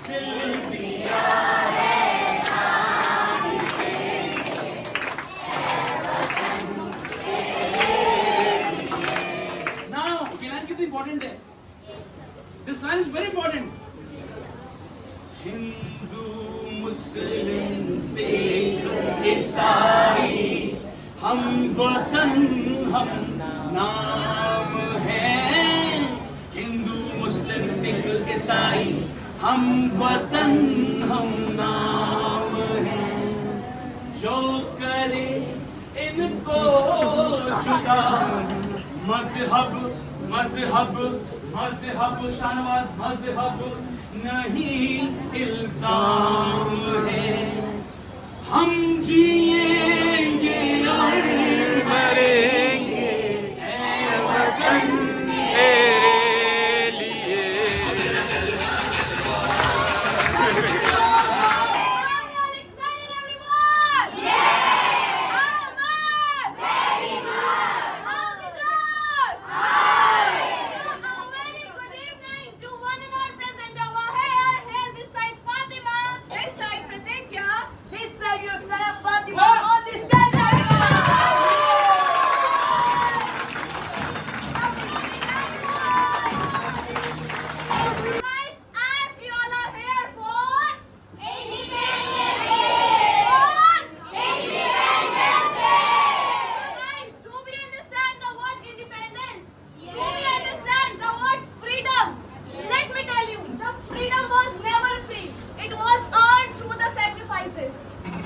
दिल दिया है Now, ये लाइन कितनी इंपॉर्टेंट है? This line is very important. Hindu मुस्लिम सिख ईसाई हम वतन हम नाम है। हिंदू मुस्लिम सिख ईसाई हम वतन हम नाम है। जो करे इनको जुदा मजहब मजहब मजहब शाहनवाज मजहब नहीं इल्जाम है। हम जिएंगे और मरेंगे ऐ वतन तेरे लिए।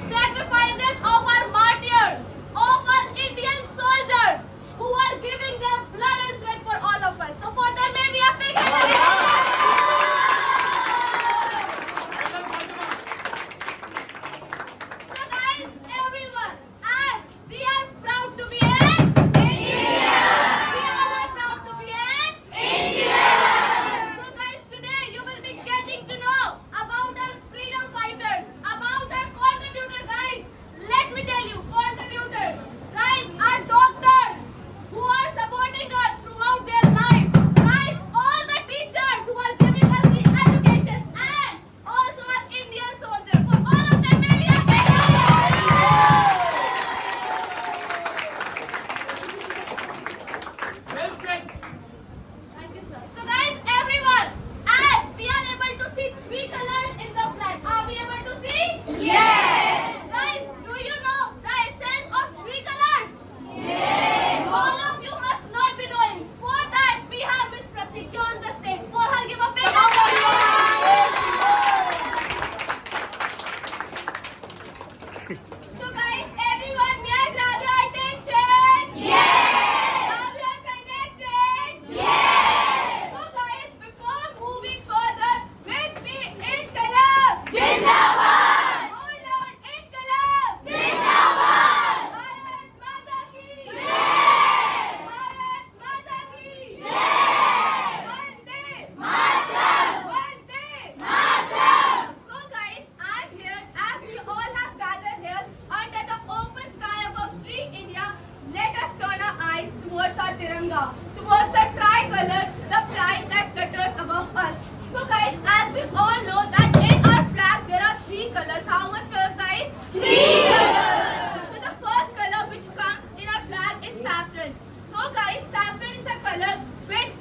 Sacrifices of our martyrs, of our Indian soldiers who are giving their blood and sweat for all of us. So for them, may we a big So guys, everyone, as we are proud to be an Indian, we all are proud to be an Indian. So guys, today you will be getting to know about our freedom fighters, about our contributors, guys. Let me tell you, contributors, guys, are doctors who are supporting us throughout their life. Guys, all the teachers who are giving us the education and also our Indian soldiers. For all of them, may we a big Well said. Thank you, sir. So guys, everyone, as we are able to see three colors in the flag, are we able to see? Yes. Guys, do you know the essence of three colors? Yes. All of you must not be knowing. For that, we have Miss Pratikya on the stage. For her, give a big So guys, everyone, may I grab your attention? Yes. Now we are connected? Yes. So guys, before moving further, with me Inqilab. Zindabad. Hold on, Inqilab. Zindabad. Bharat Mata ki. Jai. Bharat Mata ki. Jai. Vande Mataram. Vande Mataram. So guys, I'm here as we all have gathered here under the open sky of a free India. Let us turn our eyes towards our Tiranga, towards the tricolor, the flag that flutters above us. So guys, as we all know that in our flag there are three colors. How much colors, guys? Three colors. So the first color which comes in our flag is saffron. So guys, saffron is a color which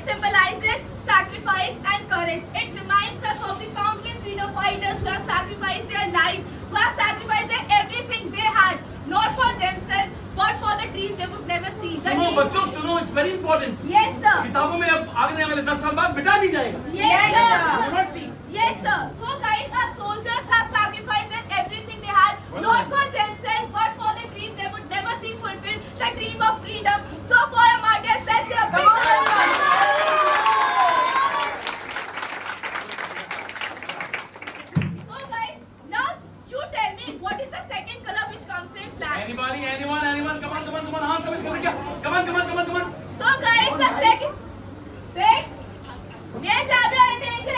symbolizes sacrifice and courage. It reminds us of the countless freedom fighters who have sacrificed their life, who have sacrificed everything they had, not for themselves, but for the dream they would never see. The सुनो dream- बच्चों सुनो, it's very important. Yes, sir. किताबों में अब आगने वाले 10 साल बाद मिटा नहीं जाएगा। Yes, You sir. will not see. Yes, sir. So, guys, our soldiers have sacrificed everything they had, not for themselves, but for the dream they would never see fulfilled, the dream of freedom. So, for our martyrs, let's say a big So, guys, now you tell me what is the second color which comes in flag? Anybody, anyone, come on, हाँ सब इसमें क्या? Come on. So, guys, the second. Wait. May I grab your attention,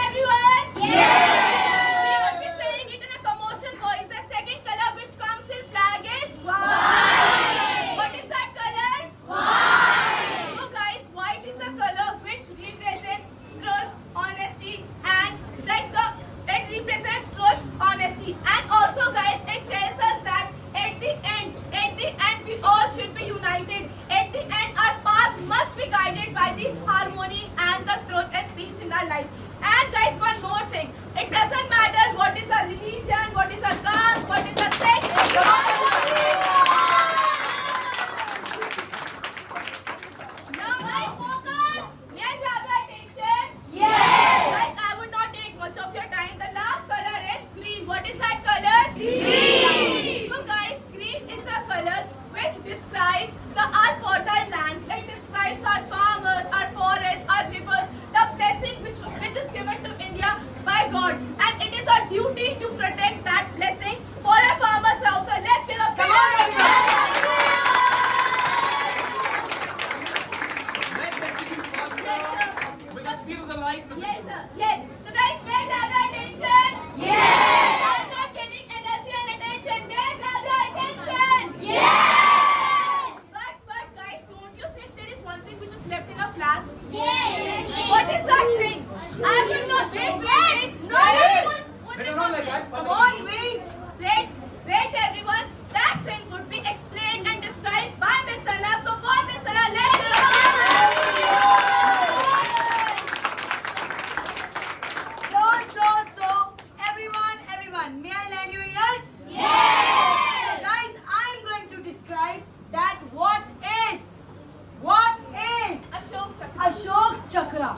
Better not like that. Come on, wait. Wait, everyone. That thing would be explained and described by Miss Sana. So for Miss Sana, let's go. So, everyone, may I lend you ears? Yes! So guys, I'm going to describe that what is Ashok Chakra. Ashok Chakra.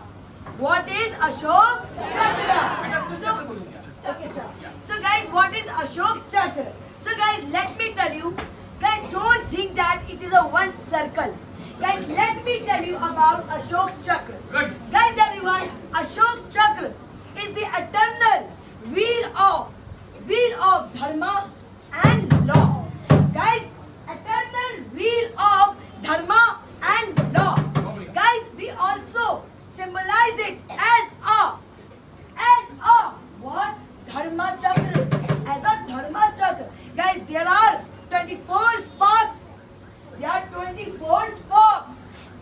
What is Ashok Chakra? बेटा सुन के बोलूंगा. Okay, sir. So guys, what is Ashok Chakra? So guys, let me tell you, guys, don't think that it is a one circle. Guys, let me tell you about Ashok Chakra. Good. Guys, everyone, Ashok Chakra is the eternal wheel of dharma and law. Guys, eternal wheel of dharma and law. Guys, we also symbolize it as a what? Dharma Chakra. As a Dharma Chakra. Guys, there are 24 sparks. There are 24 sparks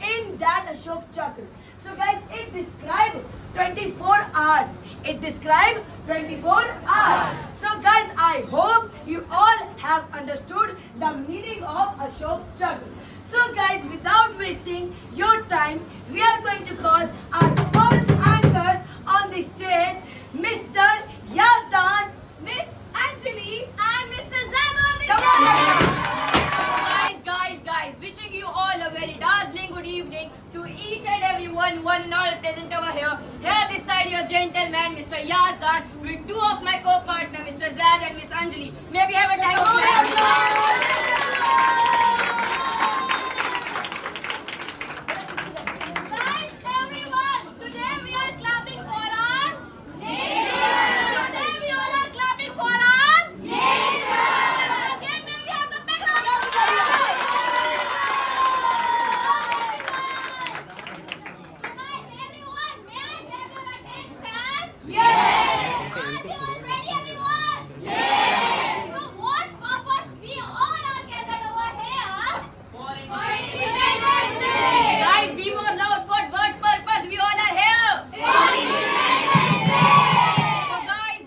in that Ashok Chakra. So guys, it describes 24 hours. It describes 24 hours. So guys, I hope you all have understood the meaning of Ashok Chakra. So guys, without wasting your time, we are going to call our first anchors on the stage, Mr. Yazdan, Miss Anjali and Mr. Zano. Come on. Guys, wishing you all a very dazzling good evening to each and every one and all present over here. Here this side your gentleman, Mr. Yazdan, with two of my co-partner, Mr. Zad and Miss Anjali. May we have a time of Guys, everyone, today we are clapping for our nation. Today we all are clapping for our nation. Again, may we have the background. Guys, everyone, may I have your attention? Yes. Are you all ready, everyone? Yes. So, what purpose we all are gathered over here? For Independence Day. Guys, be more loud for what purpose we all are here. So guys,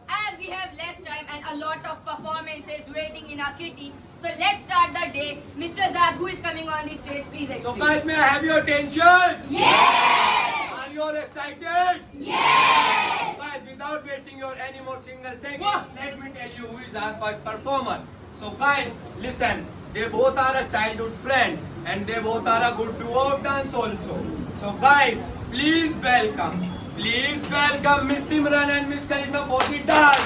as we have less time and a lot of performances waiting in our kitty, so let's start the day. Mr. Zad, who is coming on the stage, please So explain. guys, may I have your attention? Yes! Are you all excited? Yes! Guys, without wasting your any more single second, let me tell you who is our first performer. So guys, listen, they both are a childhood friend and they both are a good duo of dance also. So guys, please welcome Miss Simran and Miss Karishma for the dance.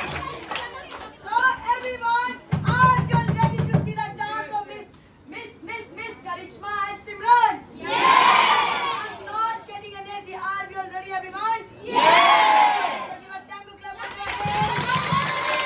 So everyone, are you ready to see the dance of Miss Karishma and Simran? Yes. I'm not getting energy. Are you all ready, everyone? Yes. So give a tango clap for them again.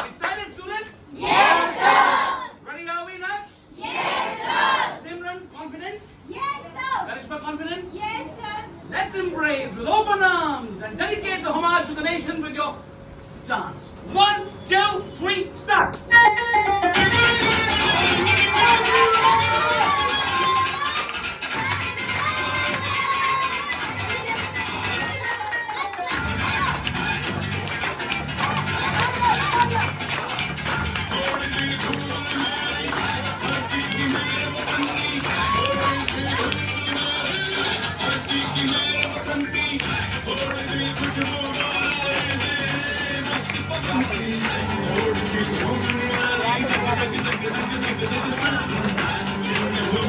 Excited students? Yes, sir. Ready are we Naksh? Yes, sir. Simran, confident? Yes, sir. Karishma, confident? Yes, sir. Let's embrace with open arms and dedicate the homage to the nation with your dance. 1, 2, 3, start! Thank you.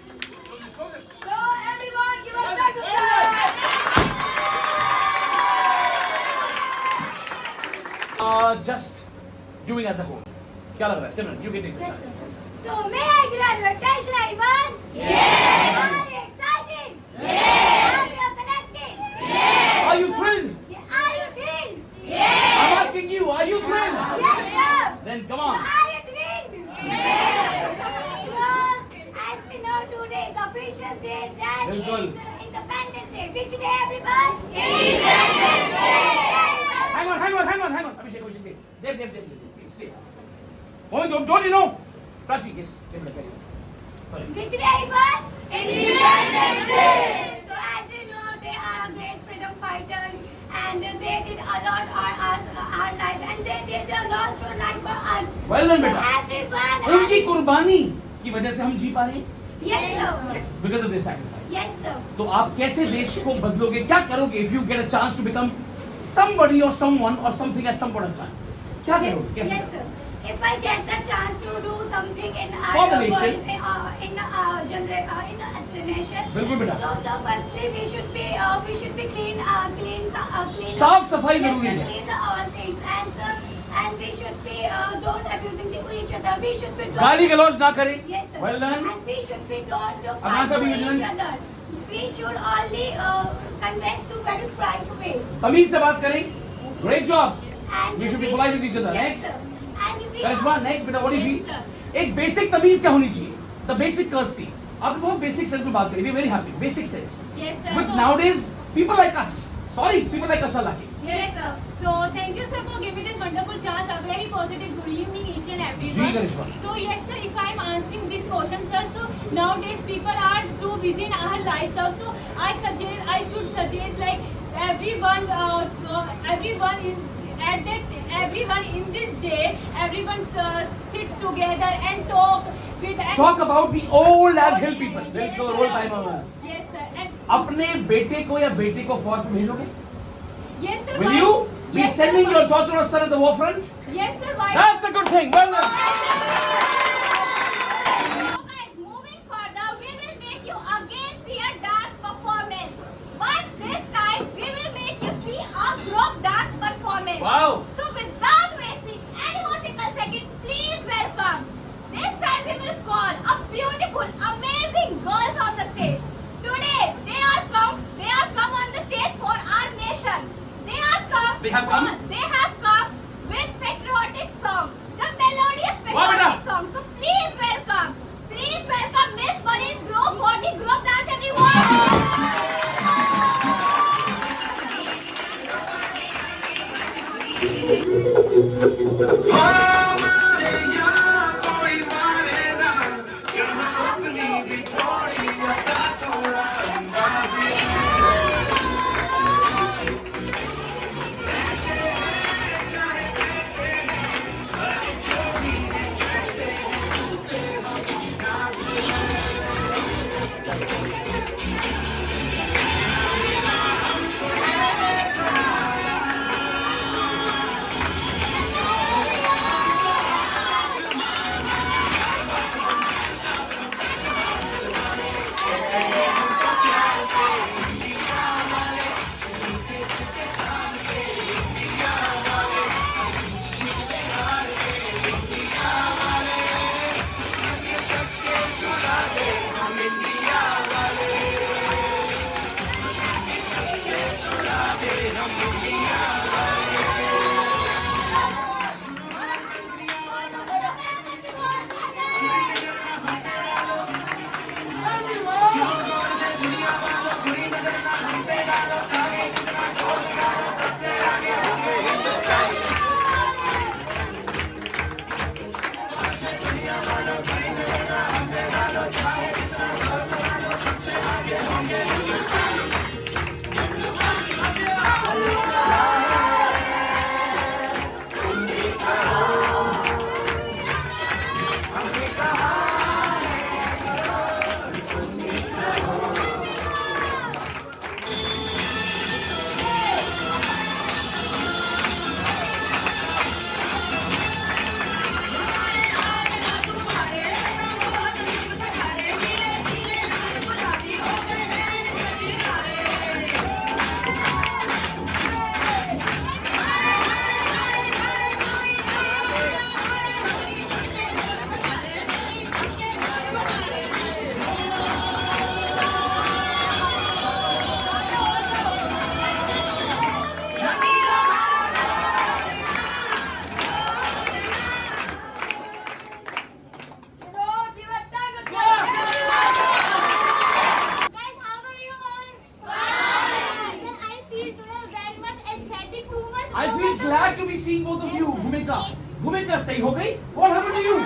So everyone, give us back to class. Just doing as a whole. क्या लग रहा है सिमरन? You get it. Yes, sir. So may I grab your attention, everyone? Yes. Are you excited? Yes. Are you connected? Yes. Are you thrilled? Are you thrilled? I'm asking you. Are you thrilled? Yes, sir. Then come on. Are you thrilled? Yes. So, as we know, today is a precious day. That Bilkul. is Independence Day. Which day, everyone? Independence Day. Hang on. Abhishek. Dev, please stay. Oh, don't you know? Prachi, yes. Sorry. Which day, everyone? Independence Day. So, as you know, they are great freedom fighters, and they did a lot our life, and they did a lot for life for us. Well done, So beta. everyone. उनकी कुर्बानी की वजह से हम जी पा रहे हैं. Yes, sir. Yes, because of their sacrifice. Yes, sir. तो आप कैसे देश को बदलोगे? क्या करोगे if you get a chance to become somebody or someone or something at some point of time? क्या करोगे? कैसे Yes, sir. If I get the chance to do something in For the our nation. world, in a generation. बिल्कुल बेटा. So firstly we should be clean. साफ सफाई Yes, जरूरी sir, है. clean all things, and we should be don't abusing each other. We should be don't. गाली गलौज ना करें. Yes, sir. Well done. And we should be don't Anasa fight be to each vigilant. other. We should only convince to very right way. तमीज से बात करें. Great job. And We should be polite with each other. Yes, Next. sir. And we Karishma, next बेटा, what do you Yes, feel? sir. एक basic तमीज क्या होनी चाहिए? The basic courtesy. आपने बहुत बेसिक सेंस में बात करी. We are very happy. Basic sense. Yes, sir. Which So- nowadays people like us. Sorry, people like us are lacking. Yes, sir. So thank you, sir, for giving this wonderful chance. A very positive good evening, each and everyone. Ji, Karishma. So yes, sir. If I am answering this question, sir, so nowadays people are too busy in our lives. So I should suggest like everyone in this day, everyone sit together and talk with. Talk about the old as hill people. Let's go old timer. Yes, sir. And अपने बेटे को या बेटी को फौज में भेजोगे? yes, sir. Will why- you be Yes, sir, sending why- your daughter or son at the war front? Yes, sir. Why? That's a good thing. Well done. So guys, moving further, we will make you again see a dance performance. But this time, we will make you see a group dance performance. Wow. So without wasting any more single second, please welcome. This time we will call a beautiful, amazing girls on the stage. Today, they are come on the stage for our nation. They have come with patriotic song, the melodious Wow, beta. patriotic song. So भूमिका सही हो गई? What happened to you?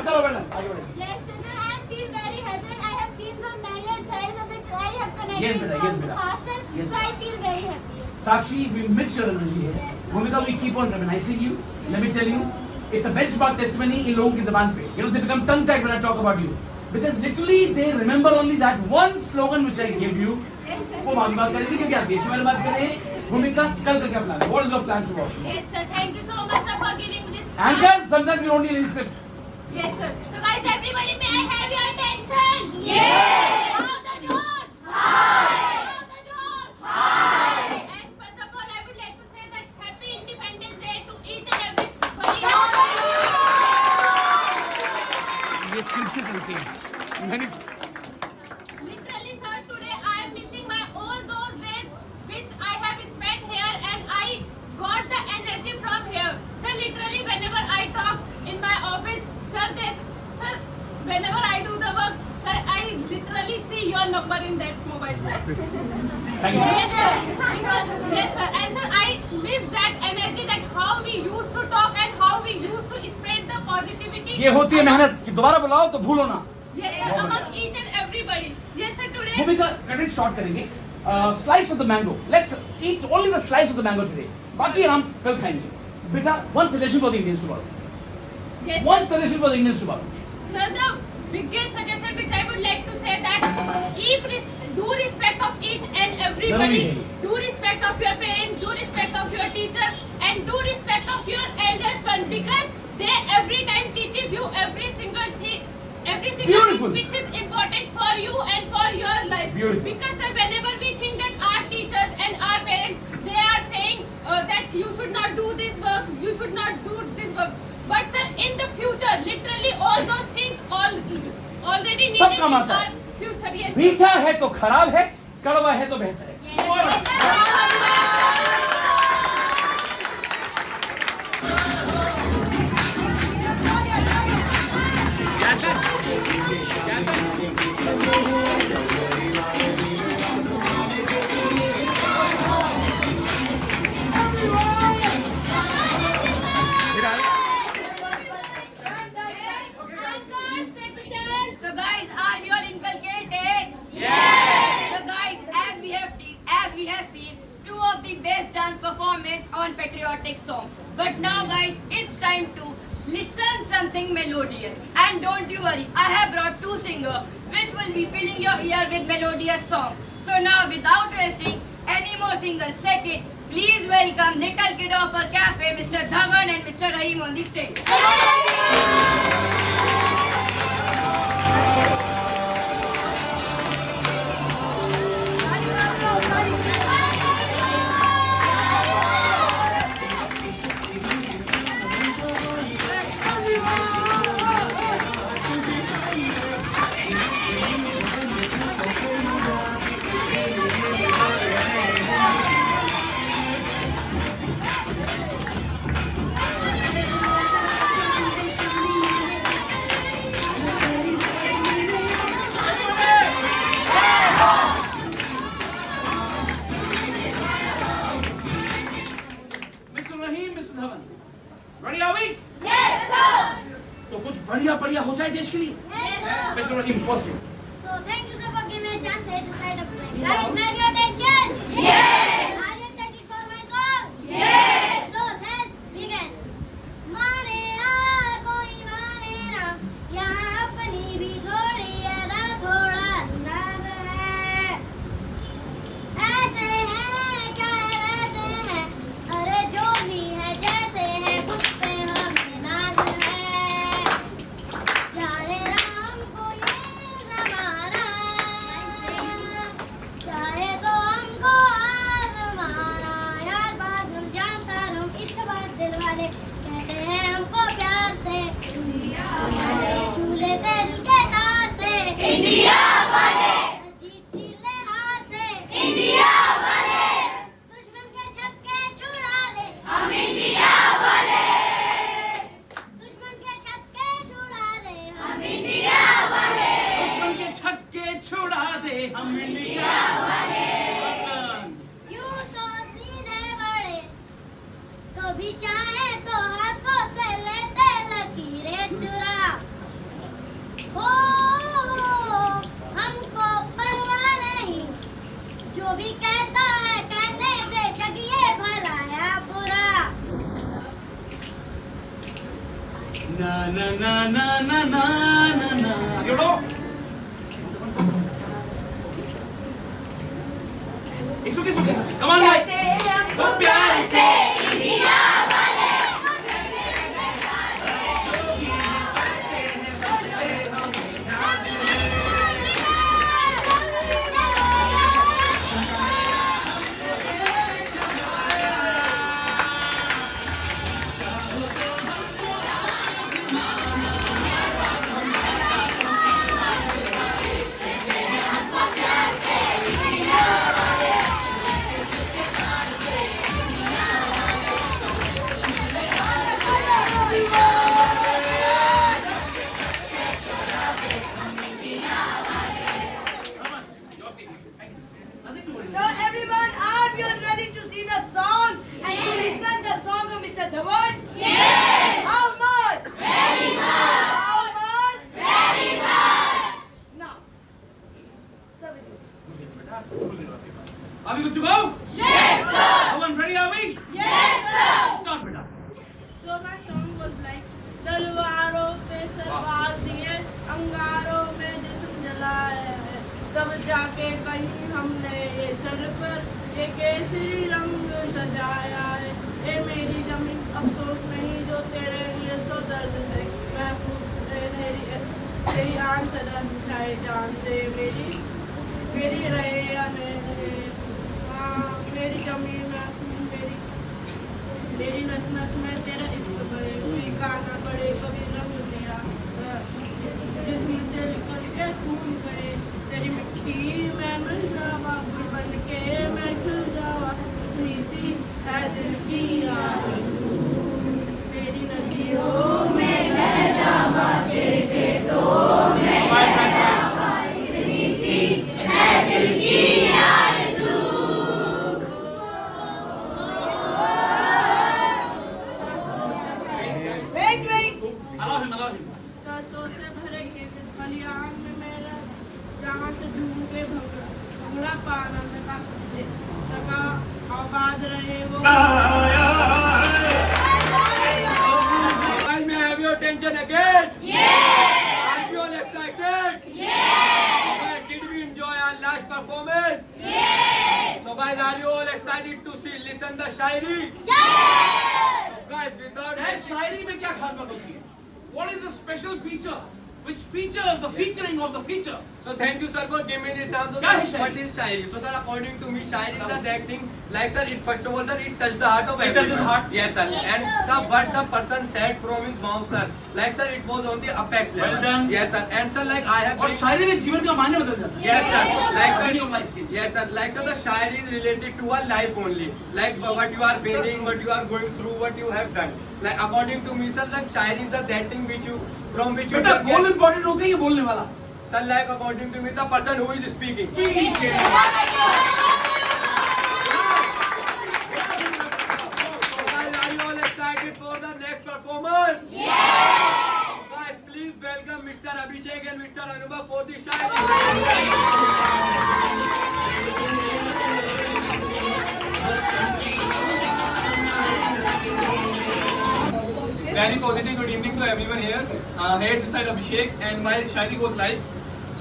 चलो बेटा आगे बढ़ो. Yes, sir. I feel very happy. I have seen the myriad size of which I have connected Yes, beta, yes, from the beta. past, sir. Yes. So I feel very happy. Sakshi, we miss your energy here. Bhumika, we keep on reminiscing you. Let me tell you, it's a benchmark testimony in लोगों की ज़बान पे. You know, they become tongue tied when I talk about you. Because literally they remember only that one slogan which I gave you. वो बात करेंगे क्योंकि आप देश में बात करें. भूमिका कल का क्या प्लान है? What is your plan to work? Yes, sir. Thank you so much, sir, for giving me this. Anchors, sometimes we don't need any script. Yes, sir. So, guys, everybody, may I have your attention? Yes. How the Josh? Hi. How the Josh? Hi. And first of all, I would like to say that Happy Independence Day to each and everybody. ये script से चलती है. Literally, sir, today I am missing my all those days which I have spent here, and I got the energy from here. Sir, literally, whenever I talk in my office, sir, whenever I do the work, sir, I literally see your number in that mobile. Thank you. Yes, sir. Yes, sir. And sir, I miss that energy, that how we used to talk and how we used to spread the positivity. ये होती है मेहनत कि दोबारा बुलाओ तो भूलो ना. Yes, sir. Among each and everybody. Yes, sir. Today. भूमिका कट इट शॉर्ट करेंगे. Slice of the mango. Let's eat only the slice of the mango today. बाकी हम कल खाएंगे. बेटा, one suggestion for the Indians tomorrow. Yes, sir. One suggestion for the Indians tomorrow. Sir, the biggest suggestion which I would like to say that do respect of each and everybody. Do respect of your parents. Do respect of your teacher, and do respect of your elders one, because they every time teaches you every single thing. Every single Beautiful. thing which is important for you and for your life. Beautiful. Because sir, whenever we think that our teachers and our parents, they are saying that you should not do this work, you should not do this work. But sir, in the future, literally all those things already needed सब in काम आता our है. future. Yes, sir. मीठा है तो खराब है, कड़वा है तो बेहतर है. और So guys, are you all inculcated? Yes. So guys, as we have seen two of the best dance performance on patriotic song. But now guys, it's time to listen something melodious. And don't you worry, I have brought two singers which will be filling your ear with melodious song. So now without wasting any more single second, please welcome little kid of our cafe, Mr. Dhawan and Mr. Rahim on the stage. Ready are we? Yes, sir. तो कुछ बढ़िया बढ़िया हो जाए देश के लिए. Yes, sir. Mr. Rahim, first you. So thank you, sir, for giving me a chance to decide a plan. Guys, may I have your attention? Yes. Are you excited for my song? Yes. So let's begin. माने ना कोई माने ना, यहाँ अपनी भी थोड़ी अदा थोड़ा अंदाज है. ऐसे हैं चाहे वैसे हैं, अरे जो भी है जैसे है, खुद पे हमें नाज है. जाने राम को ये जमाना, चाहे तो हमको आजमाना. यार बात हम जान सार हम इश्क बात दिल वाले, कहते हैं हमको प्यार से इंडिया वाले, छू लेते दिल के तार से इंडिया वाले, जीत ले हार से इंडिया वाले, दुश्मन के छक्के छुड़ा दे हम इंडिया वाले, दुश्मन के छक्के छुड़ा दे हम इंडिया वाले, दुश्मन के छक्के छुड़ा दे हम इंडिया वाले. यूं तो सीधे बड़े, कभी चाहे तो हाथों से ले हो हमको परवाह नहीं, जो भी कहता है कहने दे, जग ये भला या बुरा। ना ना ना ना ना ना ना ना। आगे बढ़ो। It's okay, it's okay. Come on, guys. कहते हैं हमको तो प्यार से इंडिया वाले। So everyone, are you ready to see the song and to listen the song of Mr. Dhawan? Yes. How much? Very much. How much? Very much. Now. Are we good to go? Yes, sir. Everyone ready, are we? Yes, sir. Start, beta. So my song was like, तलवारों पे सवार दिए, अंगारों में जिस्म जलाए हैं, तब जाके कहीं हमने ये सर पर ये केसरी रंग सजाया है। ए मेरी जमीन अफसोस नहीं जो तेरे लिए सो दर्द से महफूज है, तेरी आन सदा चाहे जान से मेरी रहे या मेरे, हाँ मेरी जमीन महफूज मेरी नस नस में तेरा इश्क भरे, फीका ना पड़े कभी रंग तेरा, जिस्म से निकल के खून बहे, तेरी मिट्टी में मिल जावा, गुल बन के मैं खिल जावा, सी है दिल की आरज़ू, तेरी नदियों में बह जावा, तेरे खेतों में बह जावा, इतनी सी है दिल की आरज़ू। Wait. Allow him. सरसों से भरे खेत खलिहान में मेरा, जहाँ से झूम के भंगड़ा पा न सका आबाद रहे वो। Guys, may I have your attention again? Yes. Are you all excited? Yes. Guys, did we enjoy our last performance? Yes. So guys, are you all excited to listen the shairi? Yes! So guys, without That शायरी में क्या खास बात होती है? What is the special feature? Which features the featuring of the feature? So thank you sir for giving me this chance. क्या है शायरी? What is shairi? So sir, according to me, shairi is the acting. Like sir, it first of all sir, it touched the heart of It everyone. touches the heart? Yes sir. Yes, And sir. what the person said from his mouth sir. Like sir, it was on the apex level. Well done. Yes sir. And sir, like I have. और शायरी में जीवन का मान्य बदल जाता है. Yes sir. Like Meaning sir. of life change. Yes sir. Like sir, the shairi is related to our life only. Like what you are facing, what you are going through, what you have done. Like according to me sir, like shairi is the that thing which you from which you बेटा can बोल get. Important होते हैं ये बोलने वाला. Sir, like according to me, the person who is speaking. Guys, are you all excited for the next performance? Yes! Guys, please welcome Mr. Abhishek and Mr. Anubhav for the shairi. Very positive good evening to everyone here. Here this side Abhishek and my Shayari goes like,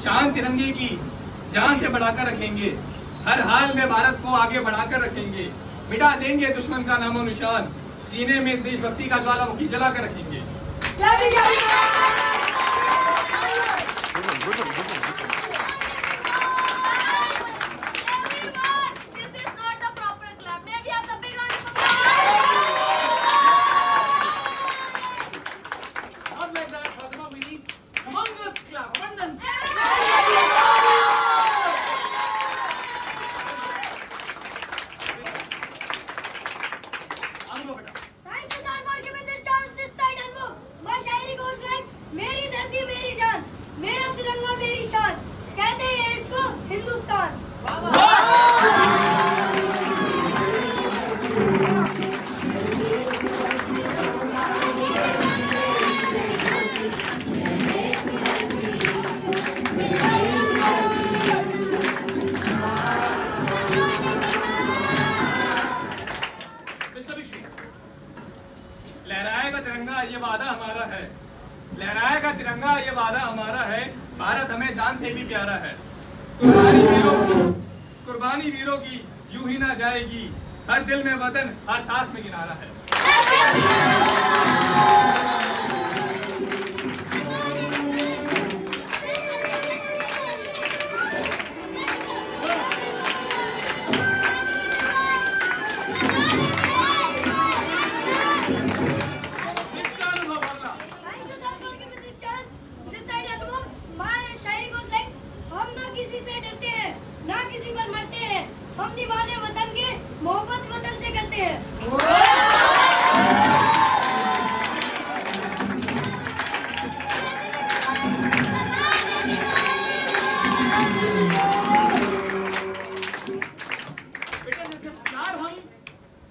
शान तिरंगे की जान से बढ़ाकर रखेंगे, हर हाल में भारत को आगे बढ़ाकर रखेंगे, मिटा देंगे दुश्मन का नामो निशान, सीने में देशभक्ति का ज्वालामुखी जलाकर रखेंगे. Everyone, this is not the proper clap. May we have the big round of applause? Not like that, Fatima. We need humongous clap, abundance. Anubhav बेटा. Thank you sir for giving this chance this side and go. My Shayari goes like, मेरी धरती मेरी जान, मेरा तिरंगा मेरी शान, कहते हैं इसको हिंदुस्तान। हमें जान से भी प्यारा है। कुर्बानी वीरों की यूं ही ना जाएगी, हर दिल में वतन, हर सांस में किनारा है। Thank you, sir, for giving me this chance. This side Anmol, my Shayari goes like, हम ना किसी से डरते हैं, ना किसी पर मरते हैं, हम दीवाने वतन के, मोहब्बत वतन से करते हैं। बेटा जैसे प्यार हम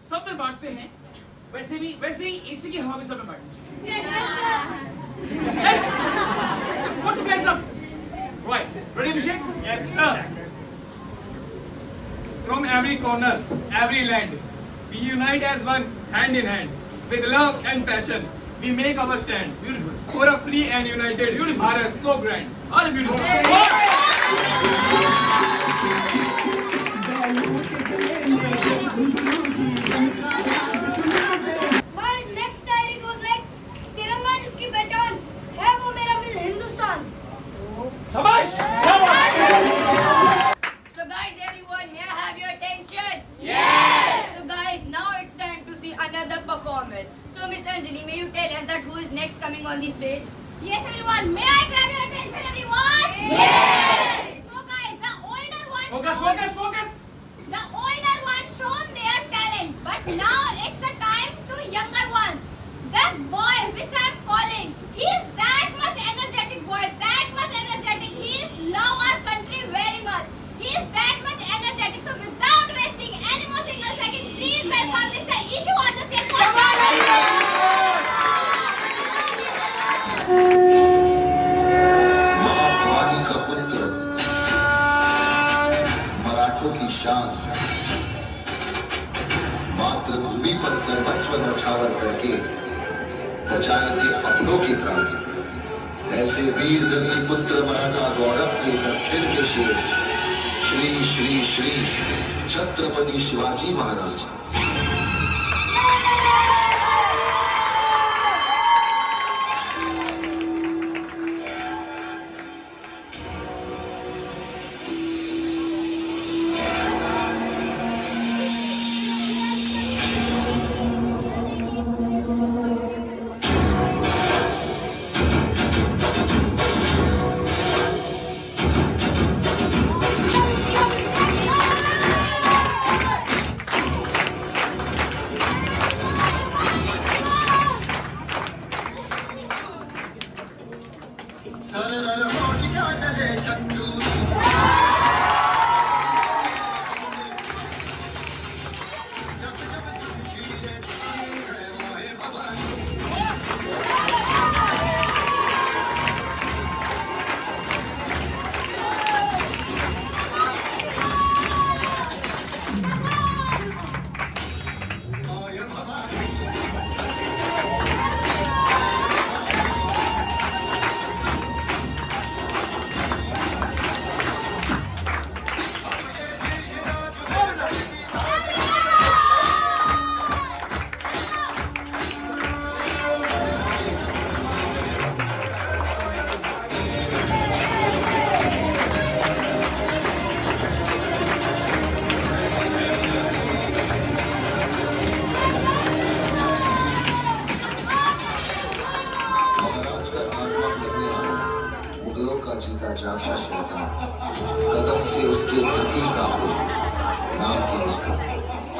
सब में बांटते हैं, वैसे ही इसी की हवा भी सब में बांटनी चाहिए। Yes. Put the hands up. Right. Ready, Abhishek? Yes, sir. From every corner, every land, we unite as one, hand in hand. With love and passion, we make our stand. Beautiful. For a free and united Bharat, so grand. All beautiful. My next Shayari goes like, तिरंगा जिसकी पहचान है वो मेरा हिंदुस्तान। शाबाश! So guys, everyone, may I have your attention? Yes! So guys, now it's time to see another performer. So Miss Anjali, may you tell us that who is next coming on the stage? Yes, everyone. May I grab your attention, everyone? Yes! So guys, the older ones Focus. the older ones shown their talent, but now it's the time to younger ones. That boy which I'm calling, he is that much energetic boy, that much energetic. He is love our country very much. He is that much energetic. So without wasting any more single second, please welcome Mr. Ishu on the stage. मां भवानी का पुत्र, मराठों की शान, मातृभूमि पर सर्वस्व न्यौछावर करके बचाए थे अपनों के प्राण। ऐसे वीर जंगी पुत्र मराठा गौरव के दक्षिण के शेर, श्री श्री श्री छत्रपति शिवाजी महाराज। जाता शैतान, कदम से उसके धरती का नाम था उसका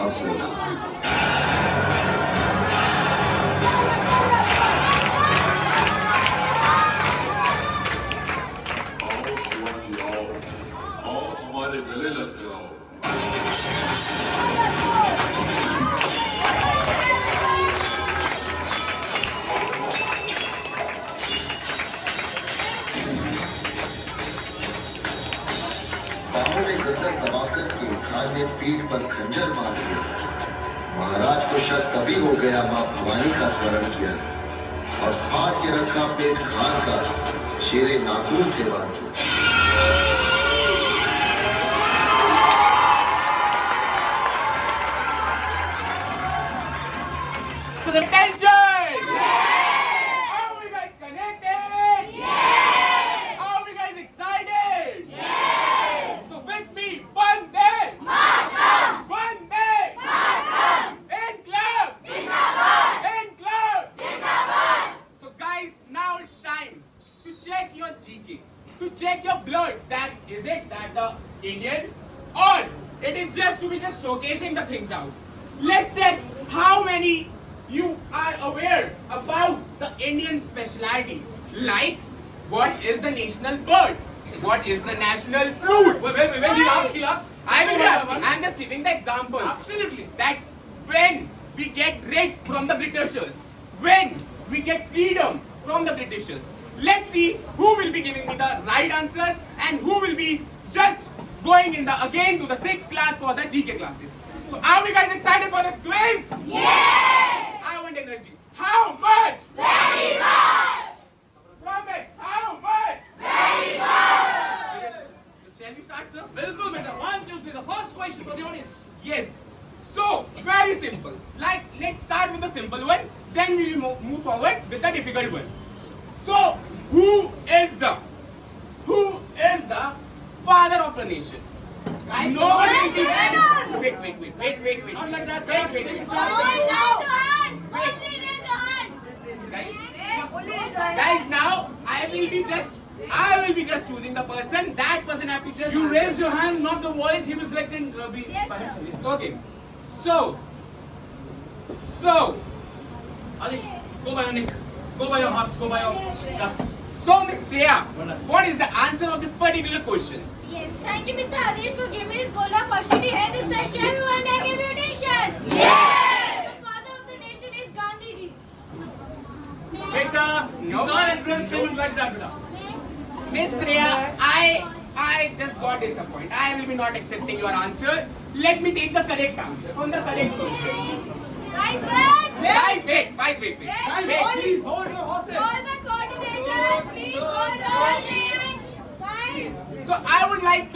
अफजल। हमारे गले लग जाओ। बाहों में गर्दन दबाकर के खान ने पीठ पर खंजर मार दिया। महाराज को शक तभी हो गया मां भवानी का स्मरण किया और फाड़ के रखा पेट खान का शेरे नाखून से बांध किया। answer them. Attention! Are we guys connected? Yes! Are we guys excited? Yes! So with me, Bande! Bande! Inclab! Inclab! So guys, now it's time to check your GK, to check your blood. That is it that the Indian, or it is just to be just showcasing the things out. Let's check how many you are aware about the Indian specialities. Like, what is the national bird? What is the national fruit? Wait, he asked. I will be asking. I'm just giving the examples. Absolutely. That when we get rid from the Britishers, when we get freedom from the Britishers, let's see who will be giving me the right answers and who will be just going in the again to the 6th class for the GK classes. So are we guys excited for this quiz? Yes! I want energy. How much? Very much! From it, how much? Very much! Shall we start, sir? Bilkul, madam. 1, 2, 3. The first question for the audience. Yes. So, very simple. Like, let's start with the simple one. Then we will move forward with the difficult one. So, who is the father of the nation? Guys, no one is the Wait. Not like that, Wait. Come on, raise your hands. Only raise your hands. Guys, now I will be just choosing the person. That person have to just You answer. raise your hand, not the voice. He will select in Yes, by sir. himself. Okay. So Adish, go by your nick. Go by your heart. Go by your guts. Miss Shreya, what is the answer of this particular question? Yes, thank you, Mr. Hadish, for giving me this golden opportunity to head this session. Everyone, may I give you attention? Yes! The father of the nation is Gandhiji. Beta, you No. can't address him like that, beta. Miss Shreya, I just got disappointed. I will be not accepting your answer. Let me take the correct answer from the correct person. Guys, wait. Wait, please hold your horses. All the coordinators, please hold on. Guys. So I would like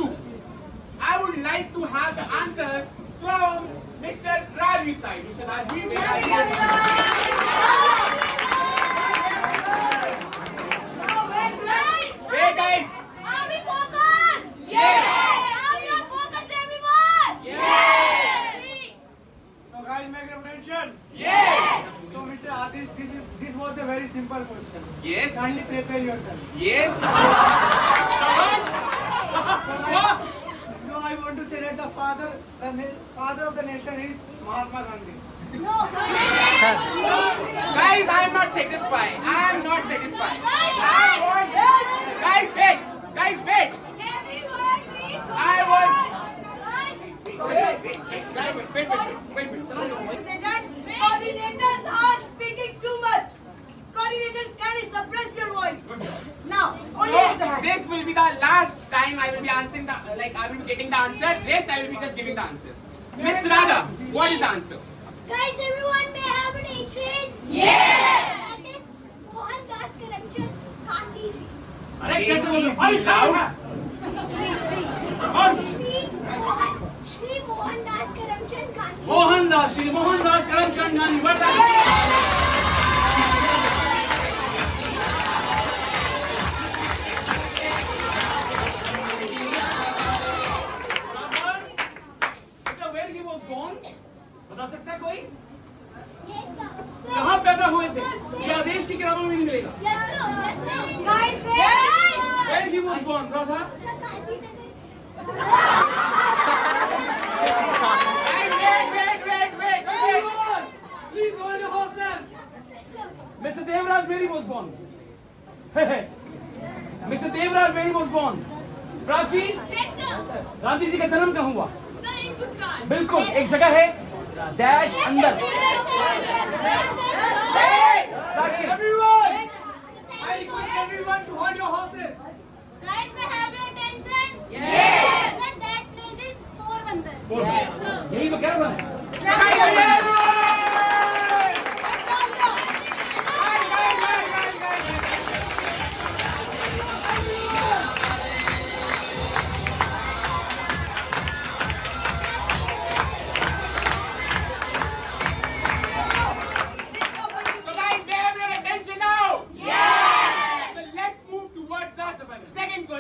to have the answer from Mr. Rajvi's side. Mr. Rajvi, where are you? Wait, guys. Are we focused? Yes. Are we all focused, everyone? Yes. So guys, make your attention. Yes. So Mr. Adish, this was a very simple question. Yes. Kindly prepare yourself. Yes. So I want to say that the father of the nation is Mahatma Gandhi. Guys, I am not satisfied. Guys, wait. Everyone, please hold I on. Wait. You said that coordinators are speaking too much. Coordinators, can you suppress your voice? Now, only raise the hand. This will be the last time I will be answering I will be getting the answer. Rest I will be just giving the answer. Miss Radha, what is the answer? Guys, everyone may have attention. Yes. That is Mohandas Karamchand Gandhiji. अरे कैसे बोल Please be loud. Shri Mohandas Karamchand Gandhi. Mohandas Shri Mohandas Karamchand Gandhi बता बेटा where he was born बता सकता है कोई Yes, sir. कहाँ पैदा हुए थे ये आदेश की किताबों में नहीं मिलेगा Yes, sir. Yes, sir. Guys, wait. where he was born Radha Sir, Gandhinagar. Wait. please hold your horses Mr. Devraj where he was born Mr. Devraj where he was born Prachi Yes, sir. Gandhi ji का जन्म कहाँ हुआ Sir, in Gujarat. बिल्कुल एक जगह है dash अंदर साक्षी I request everyone to hold your horses. Guys, may I have your attention? Yes. Sir, that place is Porbandar. यही तो कह रहा था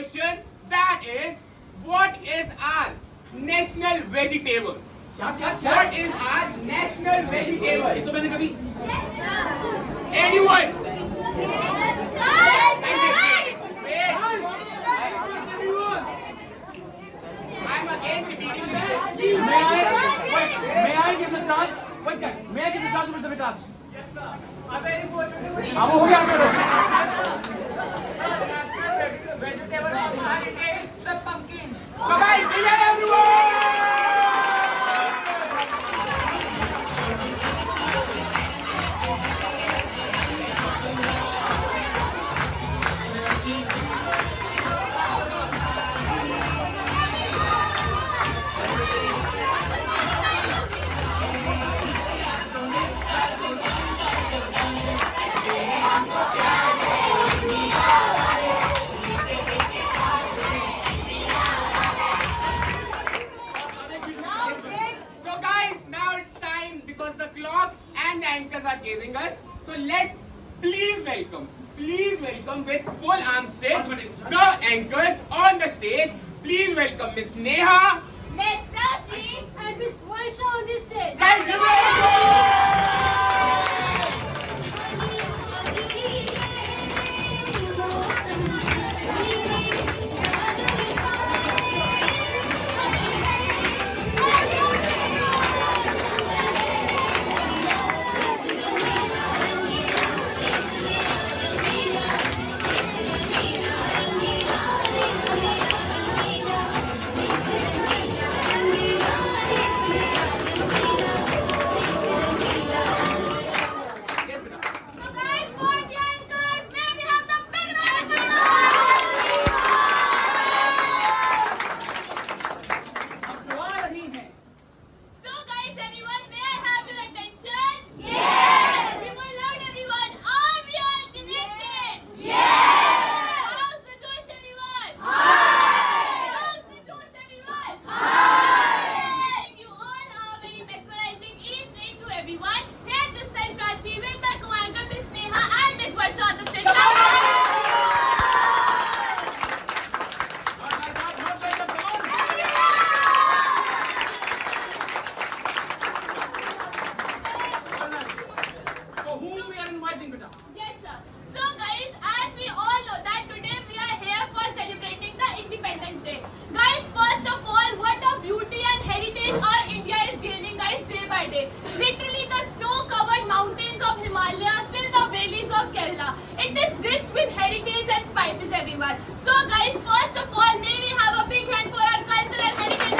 question. That is, what is our national vegetable? What is our national vegetable? ये तो मैंने कभी Anyone? I'm again repeating this. May I give the chance? Wait, may I give the chance to Mr. Vikas? हाँ वो हो गया आपका So guys, listen everyone! So guys, now it's time because the clock and the anchors are gazing us. So let's please welcome with full arm stage the anchors on the stage. Please welcome Miss Neha, Miss Prachi and Miss Varsha on this stage. guys. Give it So guys, for the anchors, may we have the big round of applause. अब जो आ रही हैं So guys, everyone, may I have your attention? Yes. Everyone loud, everyone. Are we all connected? Yes. How's the Josh, everyone? Hi. How's the Josh, everyone? Hi. Wishing you all a very mesmerizing evening to everyone. Here this side Prachi with my co-anchor Miss Neha and Miss Varsha on the stage. So whom we are inviting, beta? Yes, sir. So, guys, as we all know that today we are here for celebrating the Independence Day. Guys, first of all, what a beauty and heritage our India is gaining, guys, day by day. Literally, the snow-covered mountains of Himalayas till the valleys of Kerala. It is rich with heritage and spices, everyone. So, guys, first of all, may we have a big hand for our culture and heritage.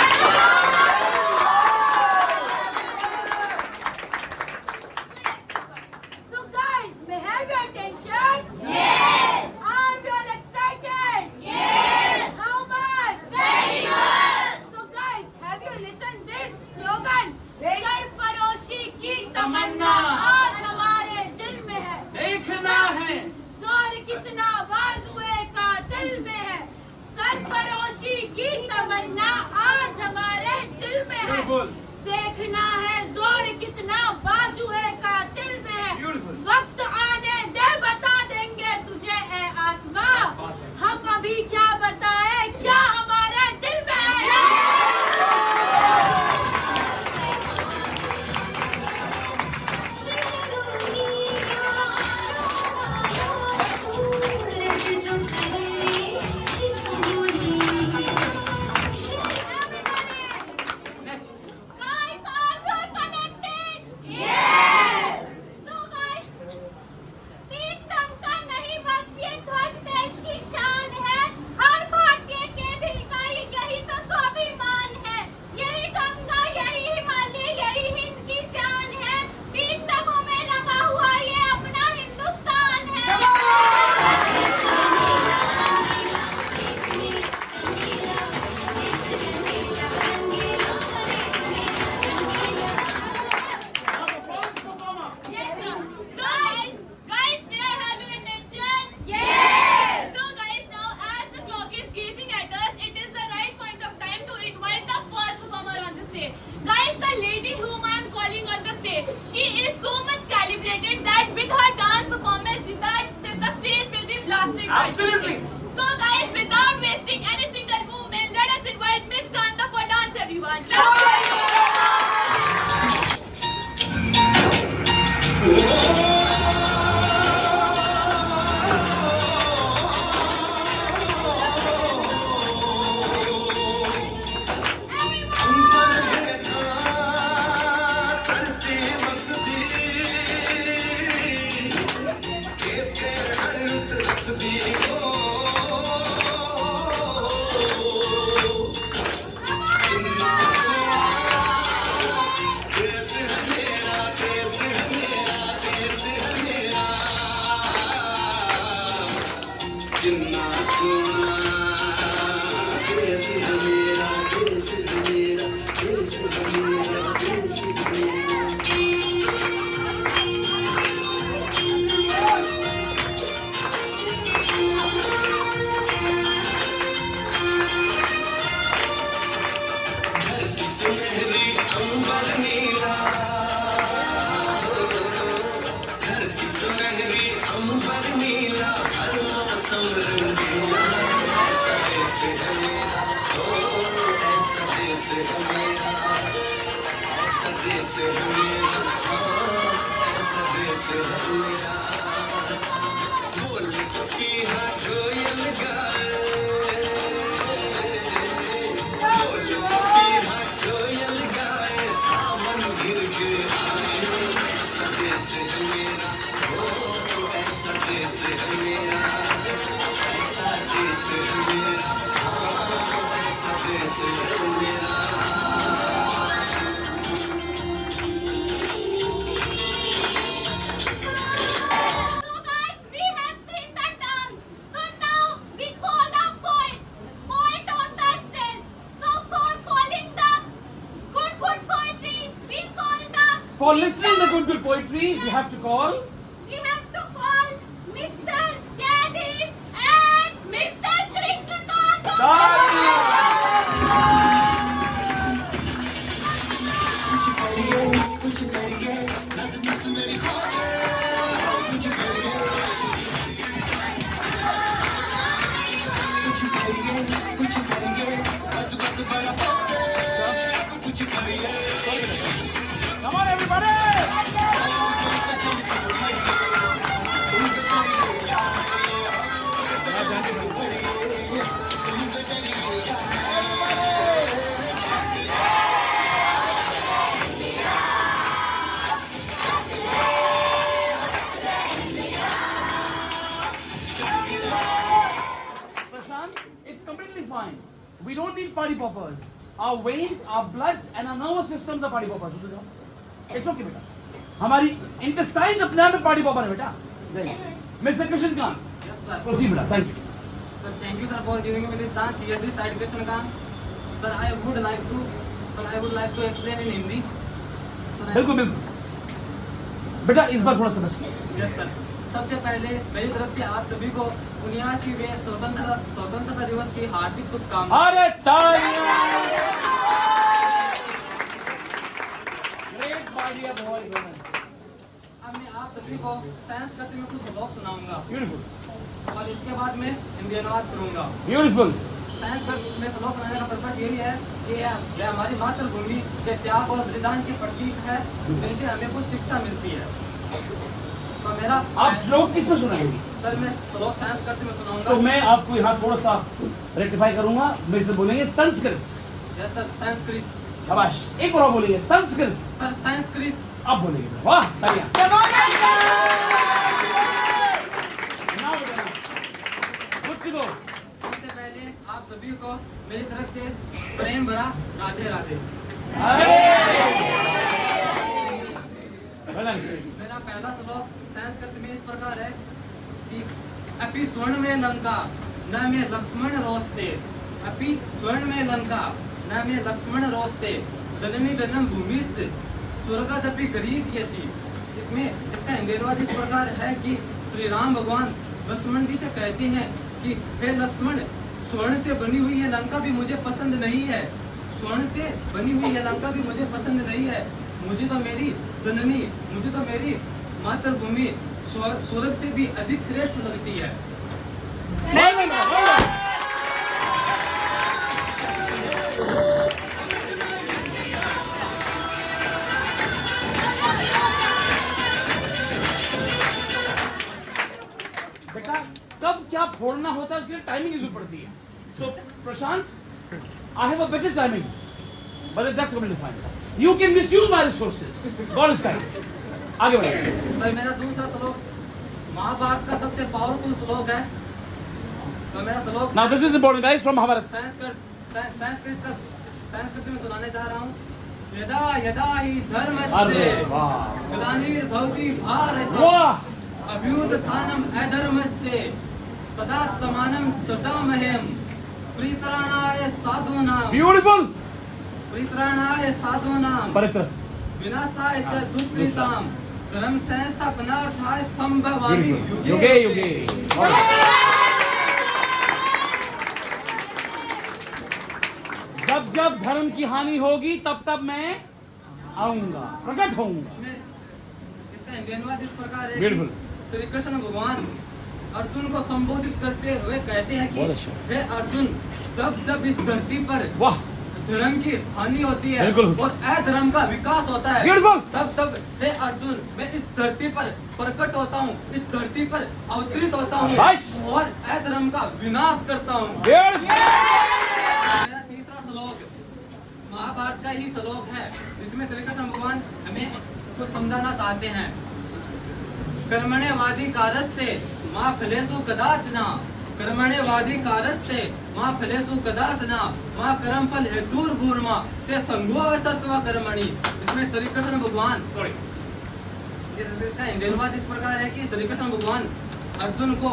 So guys, may I have your attention? Yes. Are you all excited? Yes. How much? Very much. So guys, have you listened this slogan? सरफरोशी की तमन्ना आज हमारे दिल में है. देखना है जोर कितना बाजुए का दिल में है. सरफरोशी की तमन्ना आज हमारे दिल में है. Beautiful. देखना है जोर कितना बाजुए का दिल में है. Beautiful. वक्त आने दे बता देंगे तुझे ए आसमां. हम अभी क्या बताएं क्या हमारे दिल में है. next. Guys, are you all connected? Yes. है मेरा, ऐसा देश है मेरा, ऐसा देश है मेरा। बोल पपीहा कोयल गाए, बोल पपीहा कोयल गाए, सावन गिर के आए। ऐसा देश है मेरा, ओ ऐसा देश है मेरा, ऐसा देश है मेरा, ऐसा देश है मेरा। So guys, we have seen the tongue. So now we call the poet on the stage. So for calling the good poetry, we call the For listening to good poetry, we have to call. Mr. Jaideep and Mr. Krishnakant. कुछ करेंगे नस नस मेरी खोए, कुछ करेंगे, कुछ करेंगे बस बस बड़ा पाए, कुछ करेंगे। Come on, everybody! Prashant, it's completely fine. We don't need party poppers. Our veins, our blood, and our nervous systems are party poppers. It's okay, beta. हमारी intestines अपने आप में party popper है बेटा. Mr. Krishnakant. Yes, sir. Proceed, beta. Thank you. Sir, thank you, sir, for giving me this chance here this side Krishnakant. Sir, I would like to explain in Hindi. Sir, बिल्कुल बिल्कुल. बेटा इस बार थोड़ा सा बच. Yes, sir. सबसे पहले मेरी तरफ से आप सभी को 79वें स्वतंत्रता दिवस की हार्दिक शुभकामनाएं। अरे तालियां! Great idea, boy. अब मैं आप सभी को संस्कृत में कुछ श्लोक सुनाऊंगा Beautiful. और इसके बाद में हिंदी अनुवाद करूंगा। Beautiful. संस्कृत में श्लोक सुनाने का पर्पस यही है कि यह हमारी मातृभूमि के त्याग और बलिदान की प्रतीक है, जिनसे हमें कुछ शिक्षा मिलती है। तो मेरा आप श्लोक किसमें सुनाएंगे? सर मैं श्लोक संस्कृत में सुनाऊंगा। तो मैं आपको यहाँ थोड़ा सा रेक्टिफाई करूंगा, मेरे से बोलेंगे संस्कृत। Yes sir, Sanskrit. शाबाश, एक और बोलेंगे संस्कृत। सर संस्कृत। आप बोलेंगे, वाह तालियां। Good to go. सबसे पहले आप सभी को मेरी तरफ से प्रेम भरा राधे राधे। मेरा पहला श्लोक संस्कृत में इस प्रकार है कि अपि स्वर्ण में लंका न में लक्ष्मण रोस्ते, अपि स्वर्ण में लंका न में लक्ष्मण रोस्ते, जननी जन्म भूमिश्च स्वर्गदपि गरीष्यसि। इसमें इसका हिंदी अनुवाद इस प्रकार है कि श्री राम भगवान लक्ष्मण जी से कहते हैं कि हे लक्ष्मण, स्वर्ण से बनी हुई यह लंका भी मुझे पसंद नहीं है, स्वर्ण से बनी हुई यह लंका भी मुझे पसंद नहीं है। मुझे तो मेरी जननी, मुझे तो मेरी मातृभूमि स्वर्ग से भी अधिक श्रेष्ठ लगती है। बेटा कब क्या फोड़ना होता है उसके लिए टाइमिंग की जरूरत पड़ती है। So Prashant, I have a better timing, but that's completely fine. You can misuse my resources. God is kind. आगे बढ़िए। सर मेरा दूसरा श्लोक महाभारत का सबसे पावरफुल श्लोक है। तो मेरा श्लोक Now this is important, guys, from Mahabharata. Sanskrit में सुनाने जा रहा हूँ। यदा यदा हि धर्मस्य ग्लानिर्भवति भारत अभ्युत्थानम् अधर्मस्य तदात्मानं सृजाम्यहम् परित्राणाय साधूनां। Beautiful. परित्राणाय साधूनां परित्र विनाशाय च दुष्कृतां धर्म संस्थापनार्थाय संभवामि युगे युगे। जब जब धर्म की हानि होगी तब तब मैं आऊंगा, प्रकट होऊंगा। इसका हिंदी अनुवाद इस प्रकार है बिल्कुल। कि श्री कृष्ण भगवान अर्जुन को संबोधित करते हुए कहते हैं कि हे अर्जुन, जब जब इस धरती पर धर्म की हानि होती है बिल्कुल। और अधर्म का विकास होता है। Beautiful। तब हे अर्जुन, मैं इस धरती पर प्रकट होता हूँ, इस धरती पर अवतरित होता हूँ बस। और अधर्म का विनाश करता हूँ। Beautiful। मेरा तीसरा श्लोक महाभारत का ही श्लोक है, जिसमें श्री कृष्ण भगवान हमें कुछ समझाना चाहते हैं। कर्मण्यवादी कारस्ते मां फलेषु कदाचन, कर्मण्यवाधिकारस्ते मां फलेषु कदाचन मां कर्म फल हेतुर्भूर्मा ते संगो असत्व कर्मणि। इसमें श्री कृष्ण भगवान इसका हिंदी अनुवाद इस प्रकार है कि श्री कृष्ण भगवान अर्जुन को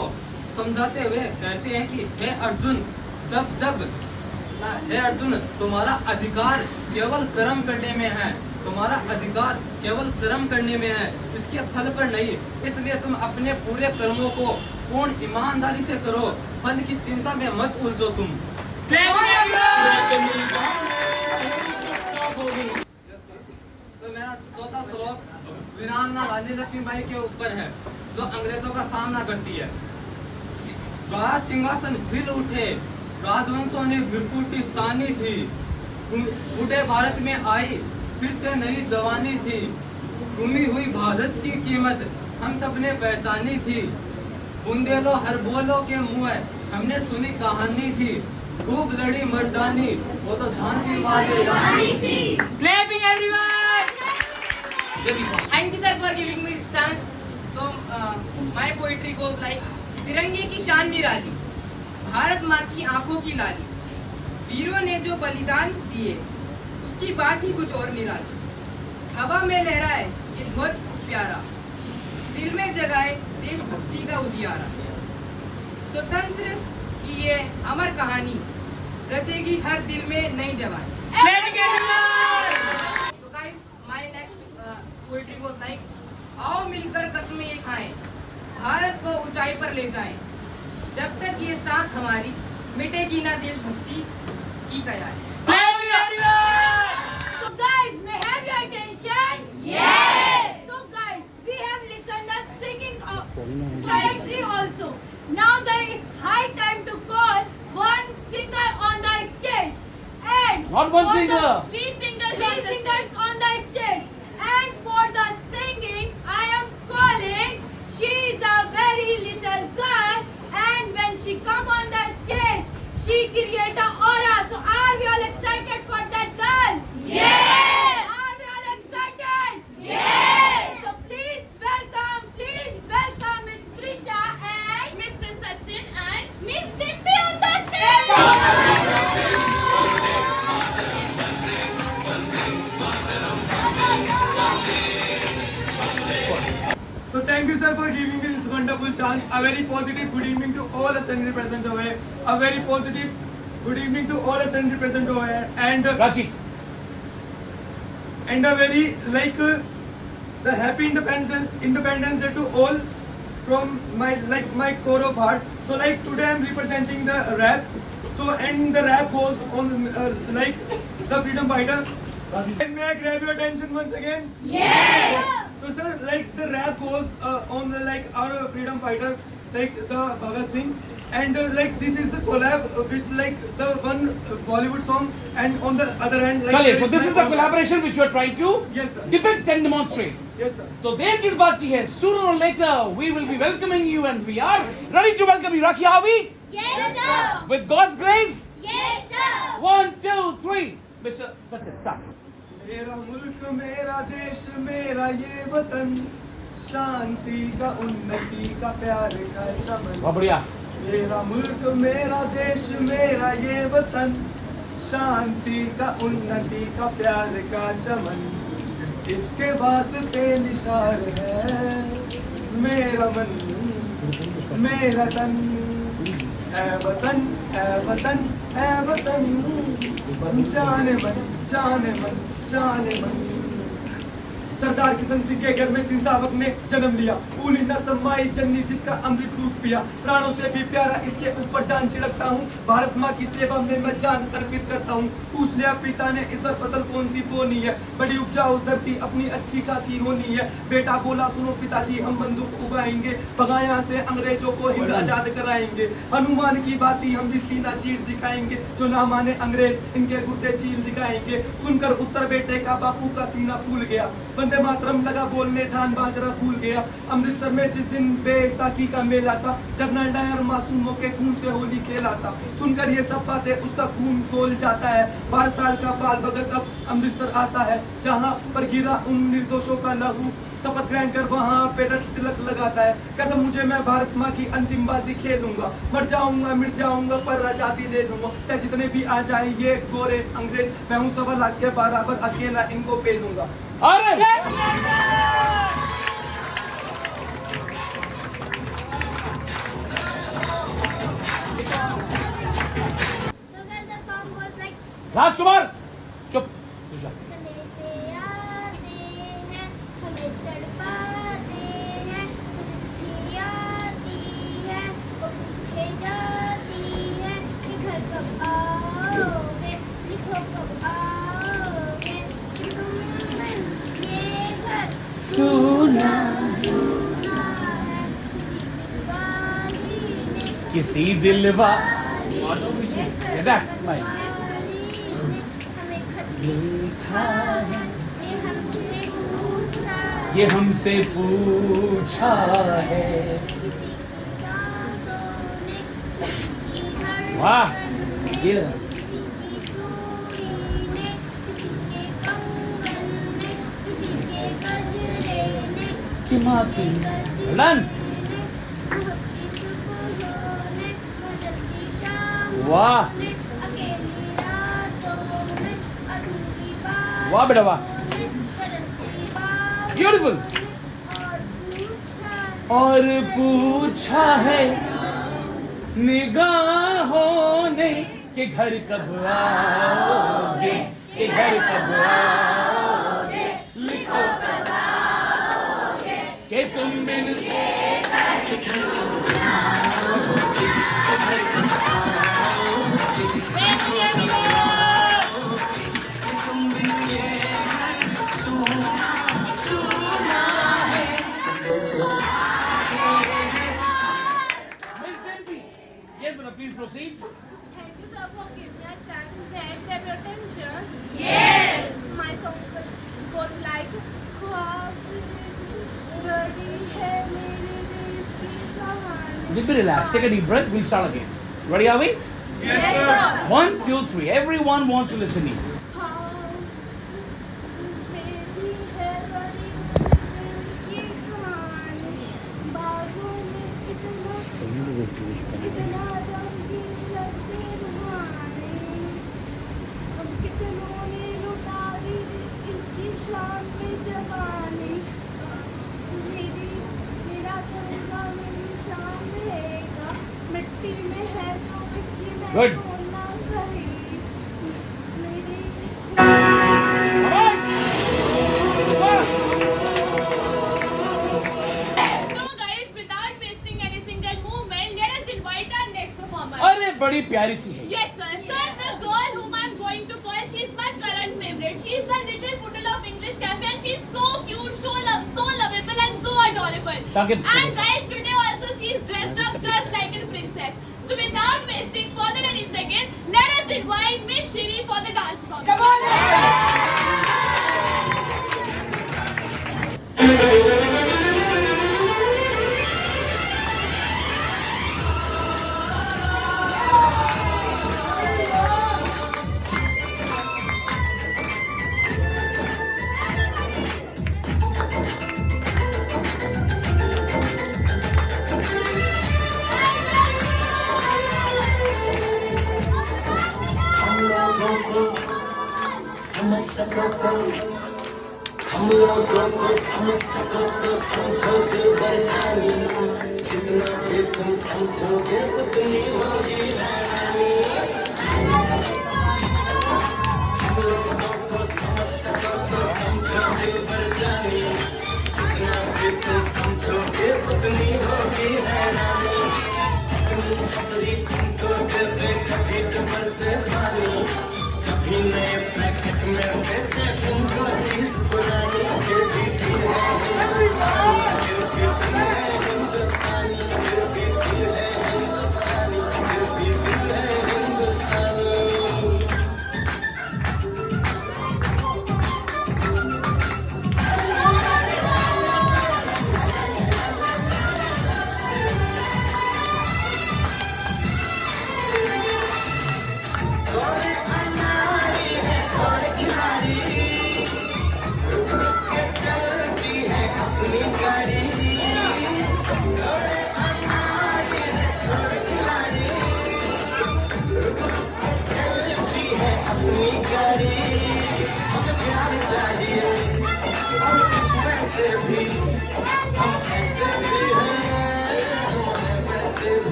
समझाते हुए कहते हैं कि हे अर्जुन, हे अर्जुन, तुम्हारा अधिकार केवल कर्म करने में है, तुम्हारा अधिकार केवल कर्म करने में है, इसके फल पर नहीं। इसलिए तुम अपने पूरे कर्मों को पूर्ण ईमानदारी से करो, फल की चिंता में मत उलझो तुम। मेरा चौथा श्लोक वीरांगना रानी लक्ष्मीबाई के ऊपर है, जो अंग्रेजों का सामना करती है। राज सिंहासन हिल उठे, राजवंशों ने भ्रिकुटी तानी थी, बूढ़े भारत में आई फिर से नई जवानी थी, घूमी हुई भारत की कीमत हम सब ने पहचानी थी, बुंदेलो हर बोलो के मुँह हमने सुनी कहानी थी, खूब लड़ी मर्दानी वो तो झांसी वाली रानी थी। Clapping everyone! Thank you sir for giving me this chance. So my poetry goes like, तिरंगे की शान निराली, भारत माँ की आंखों की लाली, वीरों ने जो बलिदान दिए उसकी बात ही कुछ और निराली, हवा में लहराए ये ध्वज प्यारा, दिल में जगाए देशभक्ति का उजियारा, स्वतंत्र की ये अमर कहानी रचेगी हर दिल में नई जवानी। So guys, my next poetry goes like, आओ मिलकर कस्में ये खाएं, भारत को ऊंचाई पर ले जाएं, जब तक ये सांस हमारी मिटेगी ना देशभक्ति की कयारी। So guys, may I have your attention? Yes. So guys, we have listened the singing of poetry also. Now there is high time to call one singer on the stage. And Not one for singer. the three singers on the stage. And for the singing, I am calling. She is a very little girl, and when she come on the stage, she create a aura. So are we all excited for that girl? Yes. Are we all excited? Yes. So please welcome Miss Trisha and Mr. Sachin and Miss Dimpi on the stage. So thank you sir for giving me this wonderful chance. A very positive good evening to all assembly present over here. A very positive good evening to all assembly present over here. And a very the happy Independence Day to all from my core of heart. So today I am representing the rap. So and the rap goes on the freedom fighter. Guys, may I grab your attention once again? Yes. So sir, the rap goes on the our freedom fighter, the Bhagat Singh, and this is the collab which the one Bollywood song, and on the other hand so this is the collaboration which you are trying to Yes, sir. depict and demonstrate. Yes sir. So देर किस बात की है? Sooner or later we will be welcoming you, and we are ready to welcome you. Rakhi, are we? Yes, sir. With God's grace. Yes, sir. 1, 2, 3. Mr. Sachin, start. मेरा मुल्क मेरा देश मेरा ये वतन, शांति का उन्नति का प्यार का चमन। बहुत बढ़िया। मेरा मुल्क मेरा देश मेरा ये वतन, शांति का उन्नति का प्यार का चमन, इसके वास्ते निशार है मेरा मन मेरा तन, ऐ वतन ऐ वतन ऐ वतन, जाने मन जाने मन जाने मन। सरदार किशन सिंह के घर में सिंह ने जन्म लिया। फूली न सम्माई जननी जिसका अमृत दूध पिया, प्राणों से भी प्यारा इसके ऊपर जान छिड़कता हूँ। भारत माँ की सेवा में मैं जान अर्पित करता हूँ। पूछ लिया पिता ने इस बार फसल कौन सी बोनी है, बड़ी उपजाऊ धरती अपनी अच्छी खासी होनी है। बेटा बोला सुनो पिताजी हम बंदूक उगाएंगे, भगाया से अंग्रेजों को हिंद आजाद कराएंगे। हनुमान की बाती हम भी सीना चीर दिखाएंगे, जो ना माने अंग्रेज इनके गुर्दे चीर दिखाएंगे। सुनकर उत्तर बेटे का बापू का सीना फूल गया, वंदे मातरम लगा बोलने धान बाजरा भूल गया। अमृतसर में जिस दिन बैसाखी का मेला था, जनरल डायर मासूमों के खून से होली खेला था। सुनकर ये सब बातें उसका खून खोल जाता है। 12 साल का बाल भगत अब अमृतसर आता है, जहाँ पर गिरा उन निर्दोषों का लहू। शपथ ग्रहण कर वहाँ पे रच तिलक लगाता है। कसम मुझे मैं भारत माँ की अंतिम बाजी खेलूंगा, मर जाऊंगा मिट जाऊंगा पर आजादी दे दूंगा। चाहे जितने भी आ जाए ये गोरे अंग्रेज, मैं हूँ 1.25 लाख के बराबर, अकेला इनको पेलूंगा। राजकुमार चुप। किसी दिलवा ये हमसे पूछा है। वाह ये वाह वाह बेटा वाह, ब्यूटीफुल। और पूछा है निगाहों ने कि घर कब आओगे, कि घर कब आओगे, लिखो कब आओगे, कि तुम मिल Please proceed. Thank you sir for giving me a chance to accept your attention. Yes. My song goes like ख्वाब रही है मेरे देश की कहानी. Be relaxed. Take a deep breath. We'll start again. Ready, are we? Yes, sir. 1, 2, 3. Everyone wants to listen to you. Good. अरे बड़ी प्यारी सी है। Yes sir. Sir, the girl whom I'm going to call, she is my current favorite. She is the little poodle of English cafe, and she is so cute, so lovable, and so adorable. And guys, today also she is dressed up just like a princess. So without wasting further any second, let us invite Miss Shiri for the dance performance. Come on! हम लोगों को समझ सको तो समझोगे बरछानी, जितना भी तुम समझोगे उतनी होगी रानी। हम लोगों को समझ सको तो समझोगे बरछानी, खानी कभी नए पैकेट में बेचे तुमको चीज पुरानी फिर भी दिल है हिंदुस्तानी फिर भी दिल है हिंदुस्तानी फिर भी दिल है हिंदुस्तानी फिर भी दिल है हिंदुस्तानी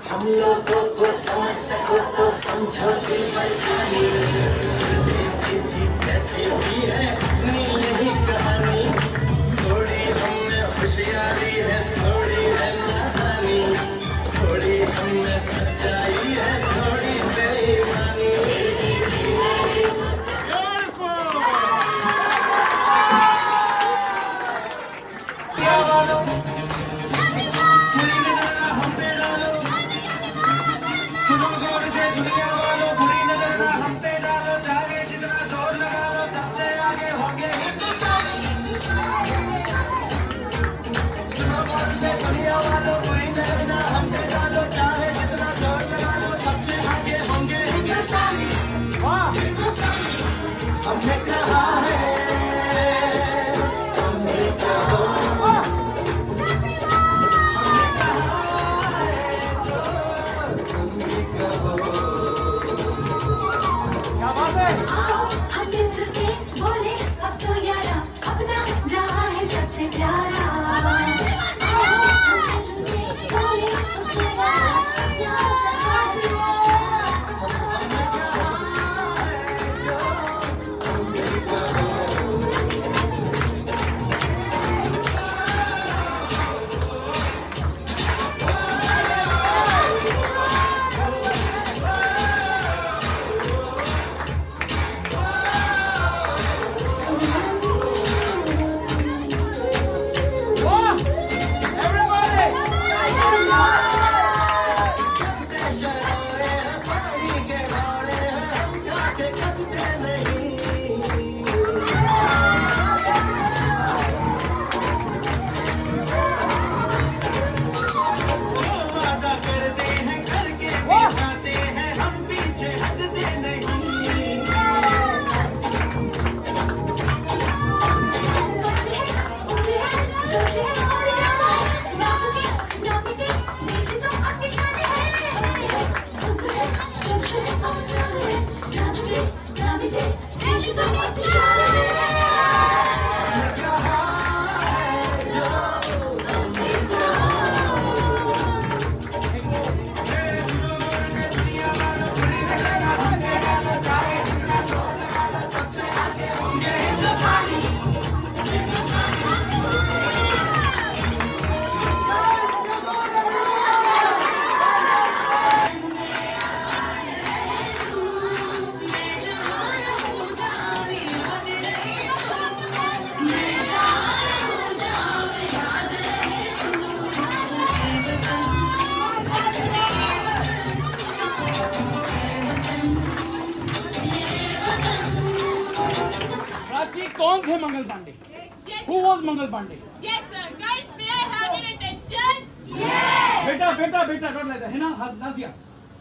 हम लोगों को समझ सको तो समझो दिल बचानी देसी सी जैसी भी है अपनी यही कहानी थोड़ी हममें होशियारी है थोड़ी है नादानी थोड़ी हममें सच्चाई है थोड़ी बेईमानी दुनिया वालों बुरी नजर ना हम पे डालो चाहे जितना जोर लगा लो सबसे आगे होंगे दुनिया वालों बुरी नजर ना हम पे डालो चाहे जितना जोर लगा लो सबसे आगे होंगे हिंदुस्तानी हमने कहा है हमने कहा हम मिलजुल के बोले अब तो यारा अपना जहाँ है सबसे प्यारा हम मिलजुल के बोले अब तो यारा कौन थे Mangal Pandey? Who was Mangal Pandey? Yes, sir. Guys, may I have your attention? Beta, don't like that. Hina, Nazia,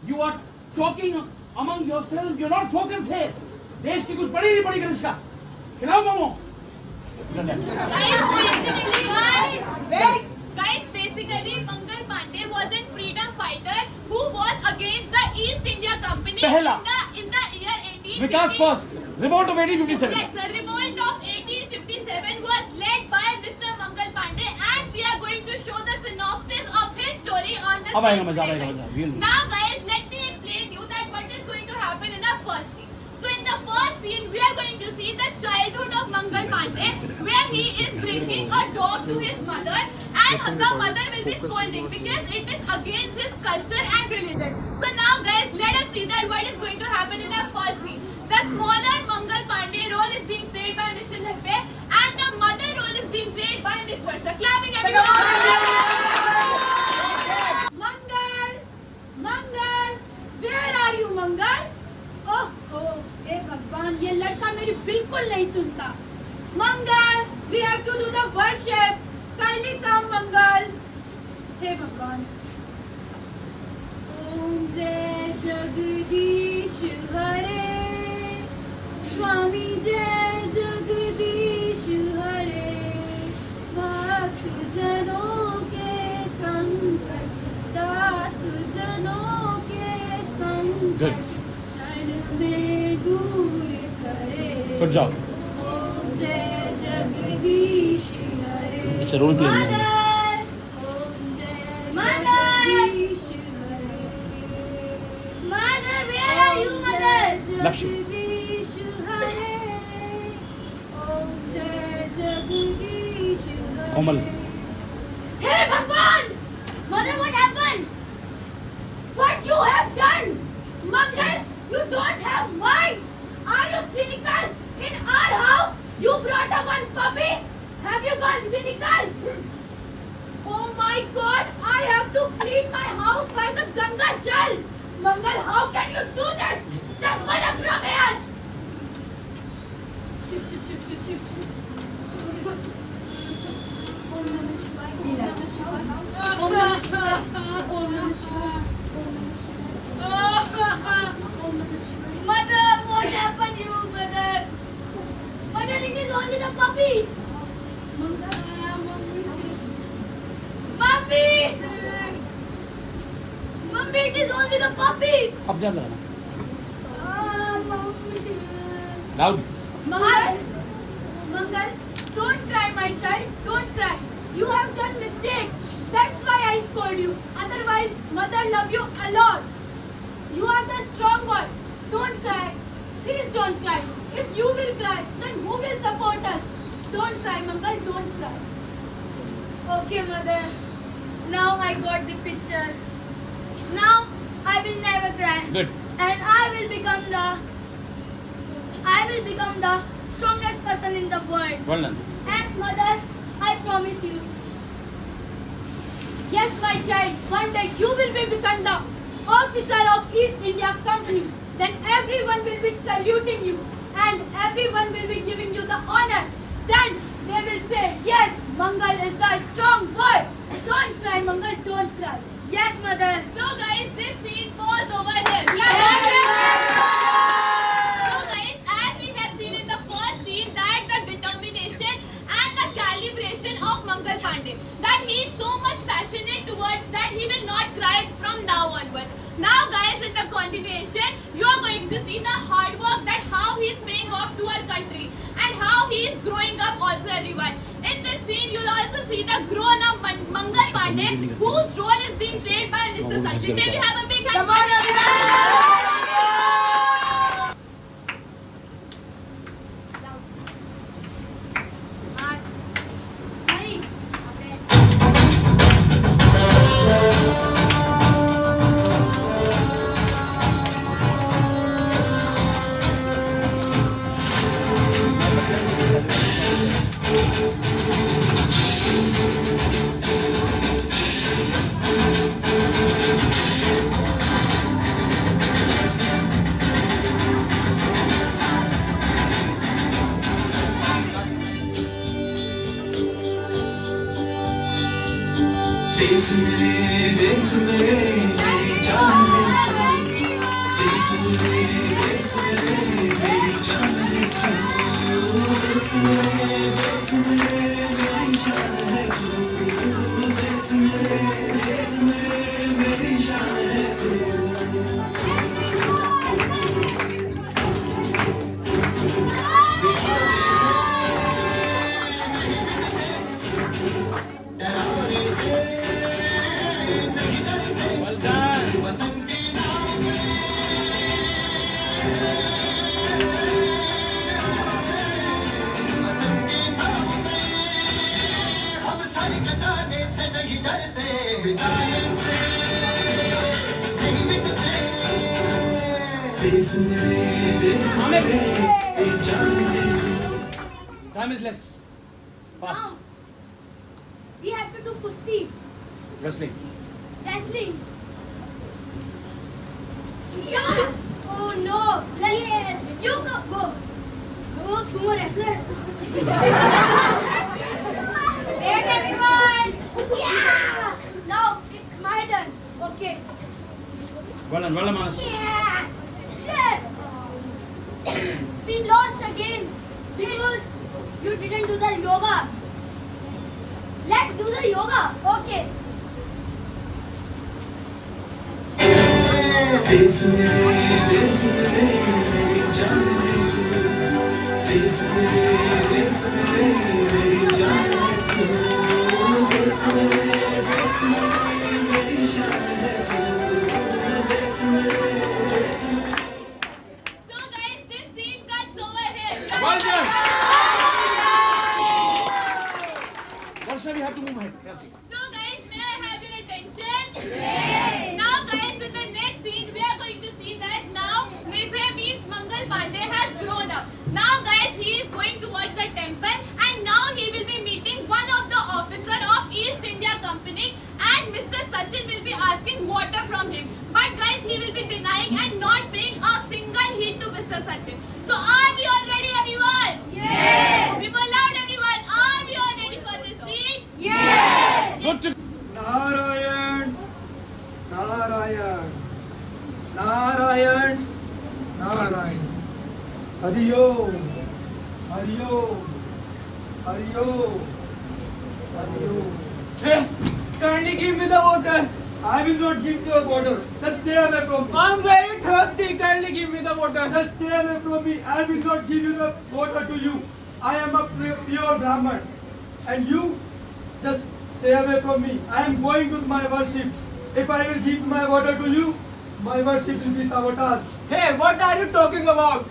you are talking among yourself. You're not focused here. देश की कुछ बड़ी नहीं पड़ी कनिष्का. खिलाओ momo. Guys, basically, Mangal Pandey was a freedom fighter who was against the East India Company पहला. in the year 1850. Vikas first. Revolt of 1857. Yes, sir. Revolt of 1857 was led by Mr. Mangal Pandey, and we are going to show the synopsis of his story on the अब आएगा मजा. Now, guys, let me explain you that what is going to happen in the first scene. So, in the first scene, we are going to see the childhood of Mangal Pandey, where that he is bringing a dog to his mother, and the mother will be scolding because it is against his culture and religion. So now guys, let us see that what is going to happen in our first scene. The smaller Mangal Pandey role is being played by Mr. Lhappe and the mother role is being played by Miss Varsha. Clapping everyone! Mangal! Mangal! Where are you, Mangal? Oh, हे भगवान, ये लड़का मेरी बिल्कुल नहीं सुनता. Mangal, we have to do the worship. Kindly come, Mangal. हे भगवान. ओम जय जगदीश हरे, स्वामी जय जगदीश हरे, भक्त जनों के संकट, दास जनों के संकट क्षण में दूर करे. Good job. ओम जय जगदीश हरे. It's a role play. Mother, ओम जय जगदीश हरे. Mother, where are you, mother? Lakshmi. Jagdish हरे. ओम जय जगदीश हरे. Komal. हे भगवान! Mother, what happened? What you have done? Mangal, you don't have mind. Are you cynical? In our house, you brought a one puppy. Have you gone cynical? Oh my God! I have to clean my house by the Ganga Jal. Mangal, how can you do this? Just go from here. Shiv, shiv, shiv, shiv, shiv, shiv. Om Namah Shivaya. Om Namah Shivaya. Om Namah Shivaya. Om Namah Shivaya. Mother, what happened you, mother? Mother, it is only the puppy. Mummy! Mummy, it is only the puppy. अब ध्यान लगाना. Mummy. Loud. Mangal, Mangal, don't cry, my child. Don't cry. You have done mistake. That's why I scold you. Otherwise, mother love you a lot. You are the strong one. Don't cry. Please don't cry. If you will cry, then who will support us? Don't cry, Mangal. Don't cry. Okay, mother. Now I got the picture. Now I will never cry. Good. And I will become the strongest person in the world. Well done. And mother, I promise you. Yes, my child. One day you will be become the officer of East India Company. Then everyone will be saluting you. And everyone will be giving you the honor. Then they will say, yes, Mangal is the strong boy. Don't cry, Mangal, don't cry. Yes, mother. So guys, this scene was over here. So guys, as we have seen in the first scene, that the determination and the calibration of Mangal Pandey, that he is so much passionate towards that he will not cry from now onwards. Now guys, in the continuation, you are going to see the hard work, that how he is paying off to our country and how he is growing up also, everyone. In this scene, you will also see the grown up Mangal Pandey, whose role is being played by Mr. Sachin. May we have a big hand? Come on, देश मेरे मेरी जान देश मेरे मेरी जान देश मेरे मेरी जान है तू देश मेरे मेरी जान है तू Time is less. Fast. Now, we have to do kusti, Wrestling. wrestling. Yeah. Oh no. Yes. You go. Oh, sumo wrestler. Wait, everyone. Yeah. Now it's my turn. Okay. Well done, Manas. Yeah. Yes. We lost again because you didn't do the yoga. Let's do the yoga. Okay. So guys, this scene cuts over here. Well done. Varsha, we have to move ahead. Kelsey. So guys, may I have your attention? Yes. Now guys, in the next scene, we are going to see that now Nirbhay means Mangal Pandey has grown up. Now guys, he is going towards the temple and now he will be meeting one of the officer of East India Company and Mr. Sachin will be asking water from him. But guys, he will be denying and not paying a single heed to Mr. Sachin. So are we all ready everyone? Yes. People loud everyone, are we all ready for this scene? Yes. Good to Narayan, Narayan, Narayan, Narayan. Hariyo, Hariyo, Hariyo, Hariyo. Hey, kindly give me the water. I will not give you the water. Just stay away from me. I'm very thirsty. Kindly give me the water. Just stay away from me. I will not give you the water to you. I am a pure Brahman. And you, just stay away from me. I am going to my worship. If I will give my water to you, my worship will be sabotaged. Hey, what are you talking about?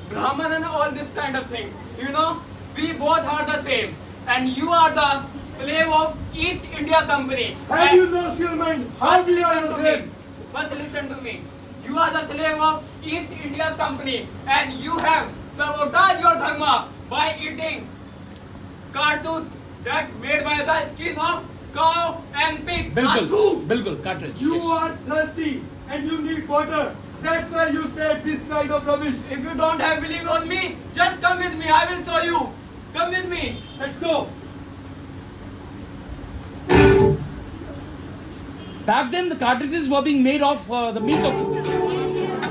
Brahman and all this kind of thing. You know, we both are the same. And you are the slave of East India Company. Have you lost your mind? How First do you listen to understand? me. First listen to me. You are the slave of East India Company. And you have sabotaged your dharma by eating cartouche that made by the skin of cow and pig. Bilkul, cartridge. You Yes. are thirsty and you need water. That's why you said this kind of rubbish. If you don't have belief on me, just come with me. I will show you. Come with me. Let's go. Back then, the cartridges were being made of the meat of.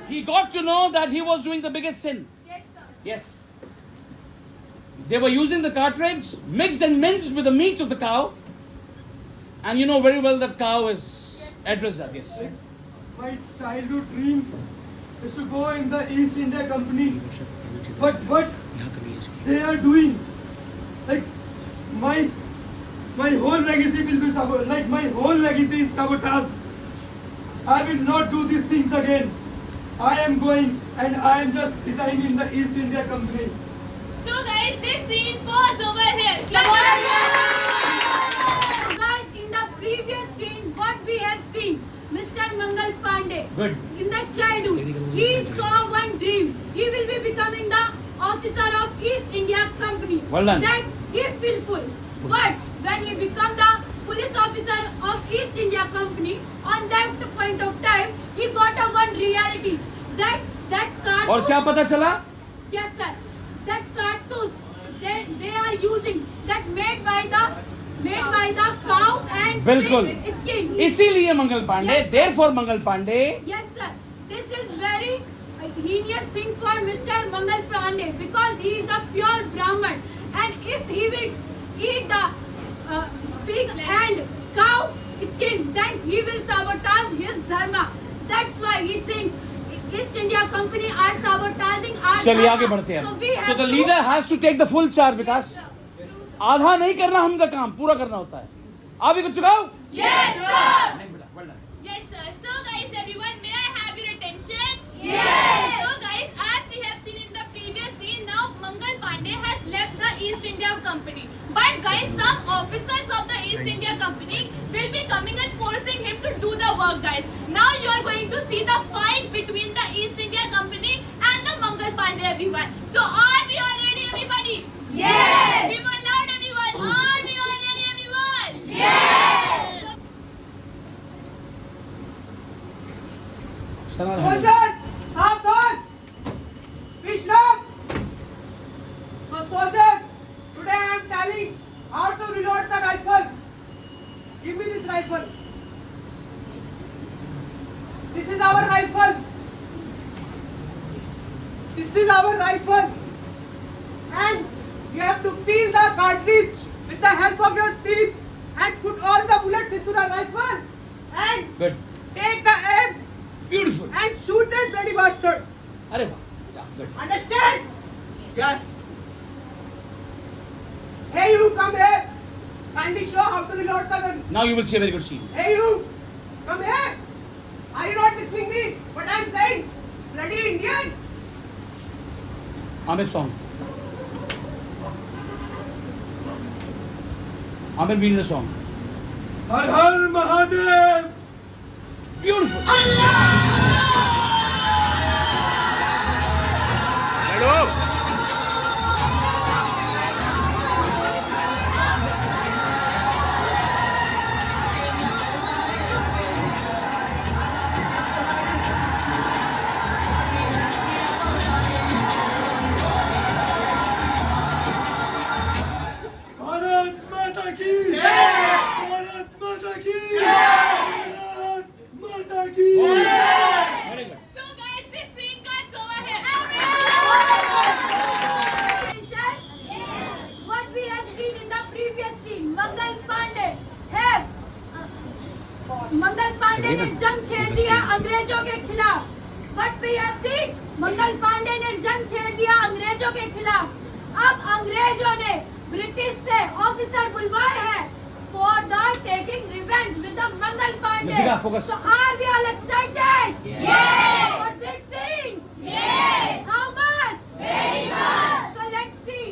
He got to know that he was doing the biggest sin. Yes, sir. Yes. They were using the cartridge mixed and minced with the meat of the cow. And you know very well that cow is addressed that, yes. My childhood dream is to go in the East India Company. But what they are doing, like my whole legacy will be my whole legacy is sabotaged. I will not do these things again. I am going and I am just resigning the East India Company. So guys, this scene pause over here. Guys, in the previous scene, what we have seen, Mr. Mangal Pandey. Good. In the childhood, he saw one dream. He will be becoming the officer of East India Company. Well done. That he fulfilled. But when he become the police officer of East India Company, on that point of time, he got a one reality that cartouche. और क्या पता चला? Yes, sir. That cartouche they are using that made by the cow and बिल्कुल. pig skin. इसीलिए Mangal Pandey, Yes, sir. therefore Mangal Pandey. Yes, sir. This is very heinous thing for Mr. Mangal Pandey because he is a pure Brahman, and if he will eat the pig and cow skin, then he will sabotage his dharma. That's why he thinks East India Company are sabotaging our चलिए आगे data. बढ़ते हैं. So we have So the to- leader has to take the full charge, विकास. आधा नहीं करना हमका काम, पूरा करना होता है. आप भी कुछ चुकाओ? Yes, sir. नहीं बेटा, well done. Yes, sir. So, guys, everyone, may I have your attention? Yes. So, guys, as we have seen in the previous scene, now Mangal Pandey has left the East India Company. But, guys, some officers of the East India Company will be coming and forcing him to do the work, guys. Now, you are going to see the fight between the East India Company and the Mangal Pandey, everyone. So, are we all ready, everybody? Yes. Be more loud, everyone. Are we all ready, everyone? Yes. Soldiers, सावधान! विश्राम! So soldiers, today I am telling how to reload the rifle. Give me this rifle. This is our rifle. This is our rifle. And you have to peel the cartridge with the help of your teeth and put all the bullets into the rifle. And Good. take the aim. Beautiful. And shoot that bloody bastard. अरे वाह. Yeah, good. Understand? Yes. Hey, you come here. Kindly show how to reload the gun. Now you will see a very good scene. Hey, you come here. Are you not listening me? What I'm saying? Bloody Indian. Amir song. Amir we need a song. Her her Mahadev. Beautiful. Bharat माता की भारत माता की भारत माता की Very good. So, guys, this scene cuts over here. What we have seen in the previous scene, Mangal Pandey have Mangal Pandey ने जंग छेड़ दिया अंग्रेजों के खिलाफ. What we have seen, Mangal Pandey ने जंग छेड़ दिया अंग्रेजों के खिलाफ. अब अंग्रेजों ने ब्रिटिश से ऑफिसर बुलवाए हैं for the taking revenge with the Mangal Pandey. Nishika, focus. So are we all excited? Yes. For this scene? Yes. How much? Very much. So let's see.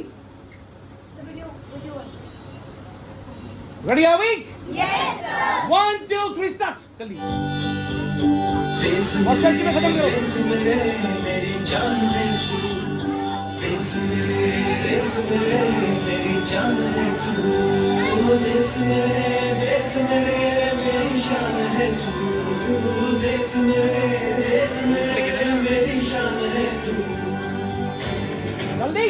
Ready are we? Yes, sir. 1, 2, 3 start. जल्दी. वर्षा जी में खत्म करो. मेरी जान है तू. देश मेरे मेरी जान है तू. देश मेरे मेरी शान है तू. देश मेरे मेरी शान है तू. जल्दी.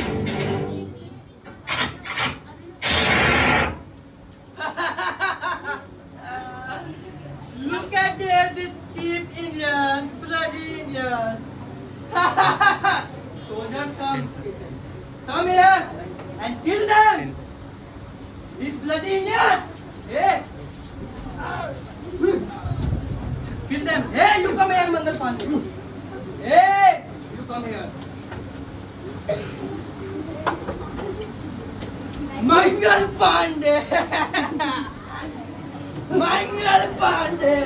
Look at there, this cheap Indians, bloody Indians. Soldiers, come here and kill them. These bloody Indians. Hey, kill them. Hey, you come here, Mangal Pandey. Hey, you come here. Mangal Pandey. Mangal Pandey.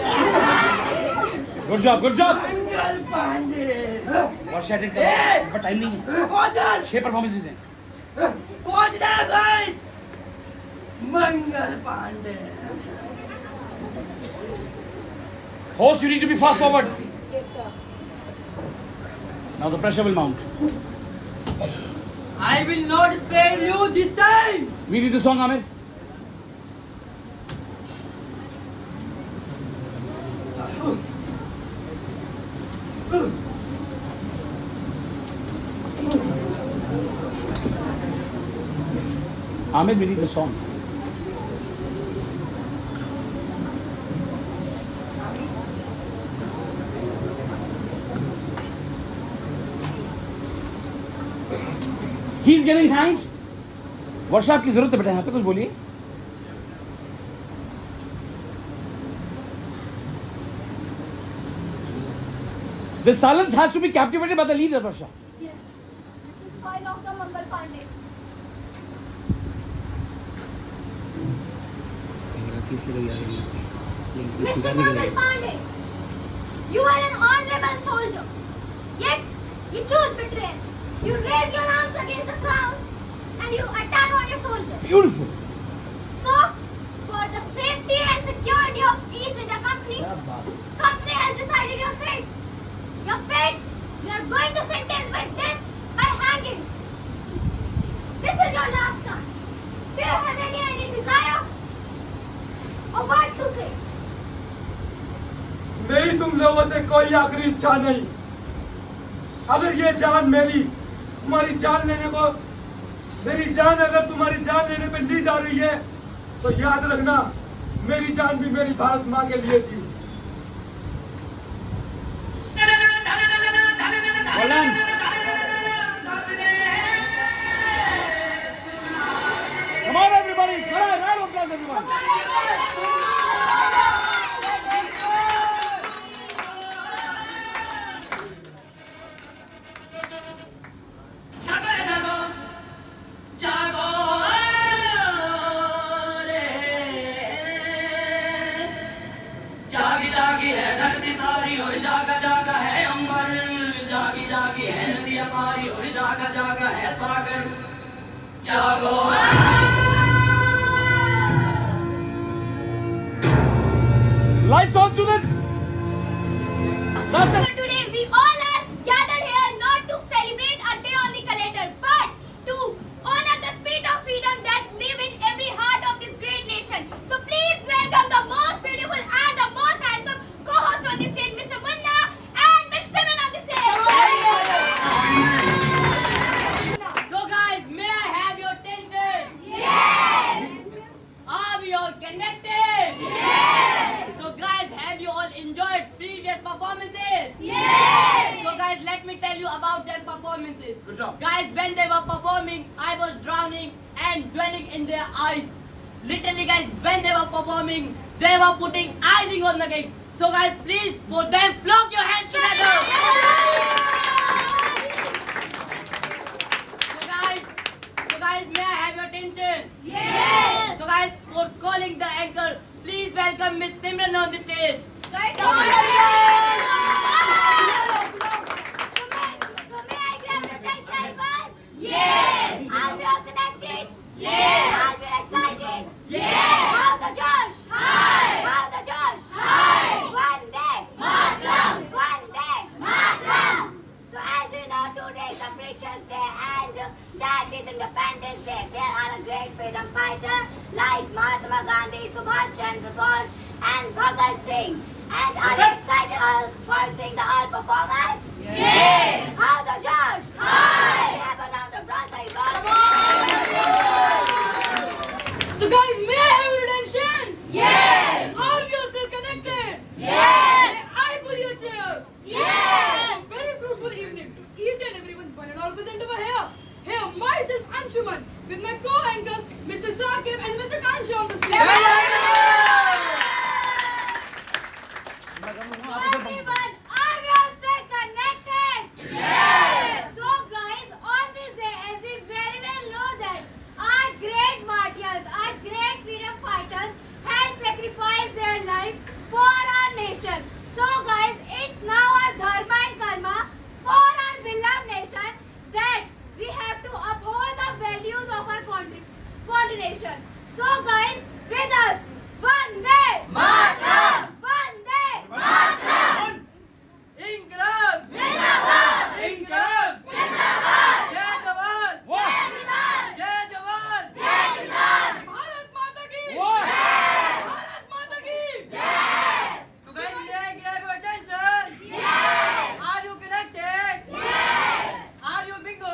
Good job, good job. Mangal Pandey. Varsha did कर. पर time नहीं है. Roger. 6 performances हैं. Watch that, guys. Mangal Pandey. Host, you need to be fast forward. Yes, sir. Now the pressure will mount. I will not spare you this time. We need the song, Amir. Amir, we need the song. He's getting hanged. वर्षा आपकी जरूरत है बेटा, यहाँ पे कुछ बोलिए. This silence has to be captivated by the leader, Varsha. Yes. This is file of the Mangal Pandey. Mr. Mangal Pandey, you are an honorable soldier. Yet, you choose betrayal. You raise your arms against the crown and you attack on your soldiers. Beautiful. So, for the safety and security of East India Company, company has decided your fate. Your fate, you are going to sentence by death by hanging. This is your last chance. Do you have any desire or what to say? मेरी तुम लोगों से कोई आखिरी इच्छा नहीं। अगर ये जान मेरी तुम्हारी जान लेने को, मेरी जान अगर तुम्हारी जान लेने पे ली जा रही है, तो याद रखना मेरी जान भी मेरी भारत माँ के लिए थी। Well done. Come on, everybody. Round of applause, everyone. जागी जागी है धरती सारी और जागा जागा है अंबर, जागी जागी है नदियां सारी और जागा जागा है सागर। जागो Lights on, students. That's So it. today we all are gathered here not to celebrate a day on the calendar, but to honor the spirit of freedom that's live in every heart of this great nation. So please welcome the most beautiful and the most handsome co-host on the stage, Mr. Munna and Miss Simran on the stage. So guys, may I have your attention? Yes! Are we all connected? Yes! So guys, have you all enjoyed previous performances? Yes! So guys, let me tell you about their performances. Good job. Guys, when they were performing, I was drowning and dwelling in their eyes. Literally guys, when they were performing, they were putting icing on the cake. So guys, please, for them, clap your hands together. So guys, may I have your attention? Yes! So guys, for calling the anchor, please welcome Miss Simran on the stage. Right. So may I grab the flash ribbon? Yes! Are we all connected? Yes! Are we excited? Yes! How the Josh? High! How the Josh? High! One day! Matram! One day! Matram! So as you know, today is a precious day and that is Independence Day. There are a great freedom fighter like Mahatma Gandhi, Subhash Chandra Bose and Bhagat Singh. And are you excited all for seeing the all performers? Yes! How the Josh? High! We have a round of applause, everybody. So guys, may I have your attention? Yes! Are you still connected? Yes! May I pull your chairs? Yes! Very fruitful evening. Each and everyone, one and all present over here. Here, myself, Anshuman, with my co-anchors, Mr. Saqib and Mr. Kanshi on the stage. Everyone, are we all still connected? Yes! So guys, on this day, as we very well know that our great martyrs, our great freedom fighters had sacrificed their life for our nation. So guys, it's now our dharma and karma for our beloved nation that we have to uphold the values of our continuation. So guys, with us, Vande Mataram! Vande Mataram! Inqilab! Zindabad! Inqilab! Zindabad! Jai Jawan! Jai Kisan! Jai Jawan! Jai Kisan! Bharat Mata ki! Bharat Mata ki! So guys, may I grab your attention? Yes! Are you connected? Yes! Are you bingo?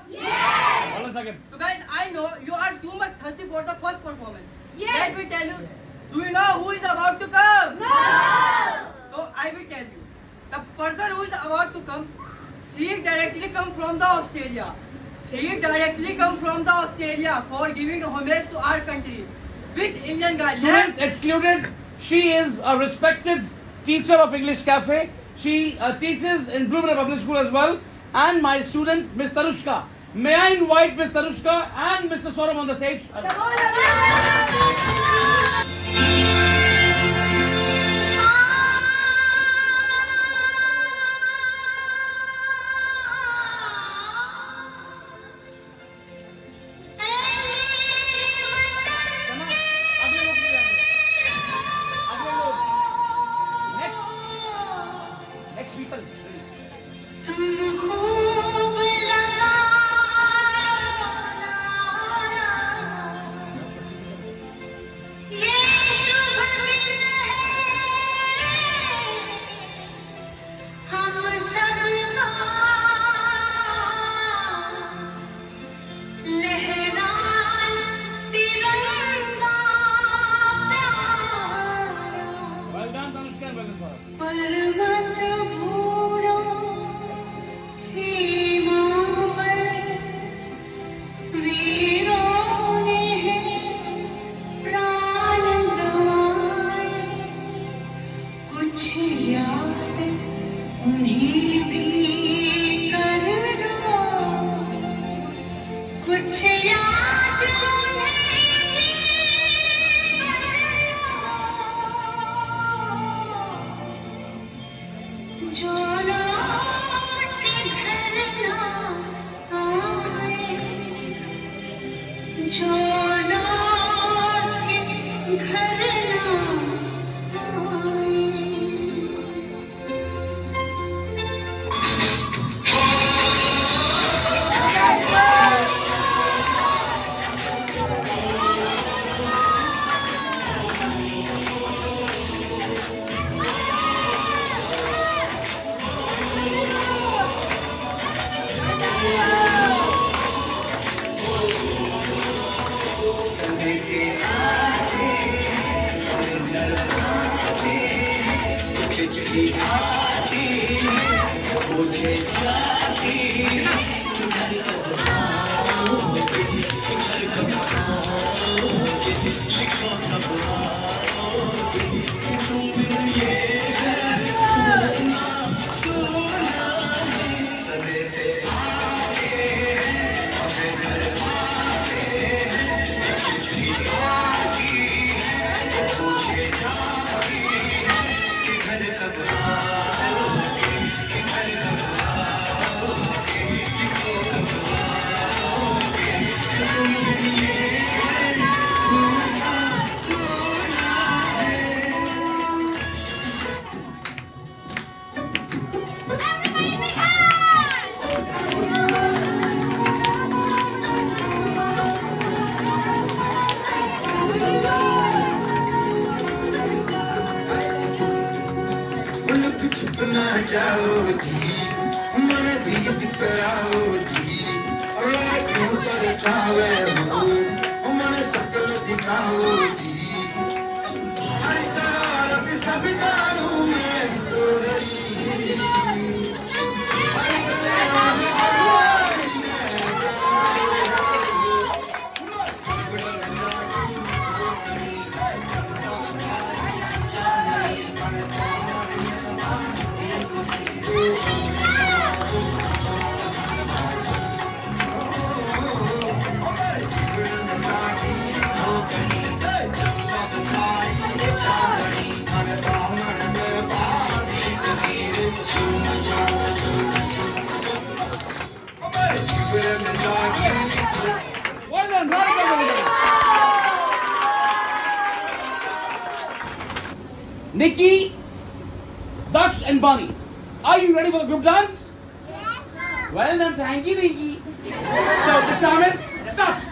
Yes! Hold on a second. So guys, I know you are too much thirsty for the first performance. Yes! Let me tell you, do you know who is about to come? No! So I will tell you. The person who is about to come, she directly come from the Australia. She directly come from the Australia for giving homage to our country. With Indian guys. Students excluded. She is a respected teacher of English Cafe. She teaches in Blue River Public School as well. And my student, Miss Tarushka. May I invite Miss Tarushka and Mr. Saurabh on the stage? Next people. Well done, Tanushka and well done, Saurabh. कुछ याद जो लौट घर ना आए, जो लौट घर ना जाओ जी मन बीत कराओ जी क्यों तरसावे हो मन सकल दिखाओ जी हर शरारत सब जानू मैं तोरी हर Well done, right on. Nikki, Daksh and Bonnie, are you ready for the group dance? Yes, sir. Well done, thank you, Nikki. So, Mr. Ahmed, start.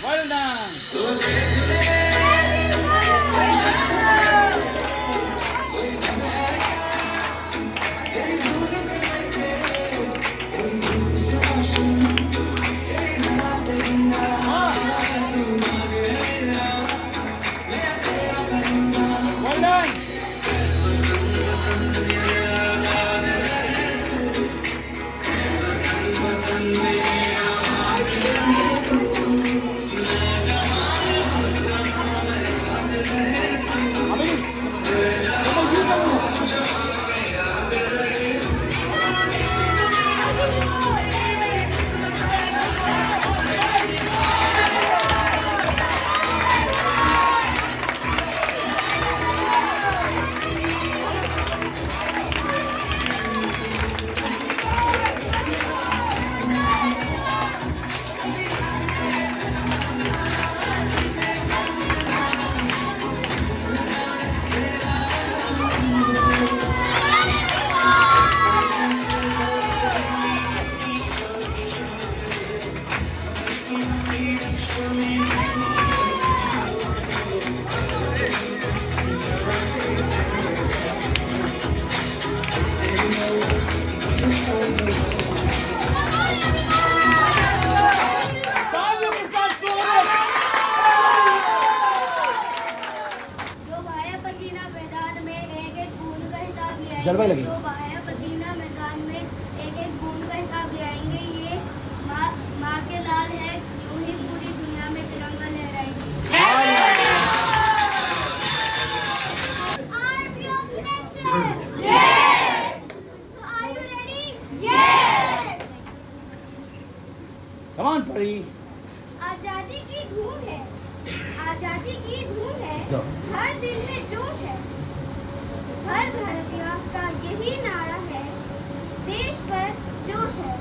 Well done. जो बहाया पसीना मैदान में एक एक बूंद का हिसाब लिया जलवा लगी। जो बहाया पसीना मैदान में एक एक बूंद का हिसाब लियाएंगे ये माँ के लाल है यूं ही पूरी दुनिया में तिरंगा लहराएंगे। Are we all connected? Yes. So are you ready? Yes. Come on, Pari. आजादी की धूम है, आजादी की धूम है, हर दिल में जोश है, हर भारतीय का यही नारा है, देश पर जोश है।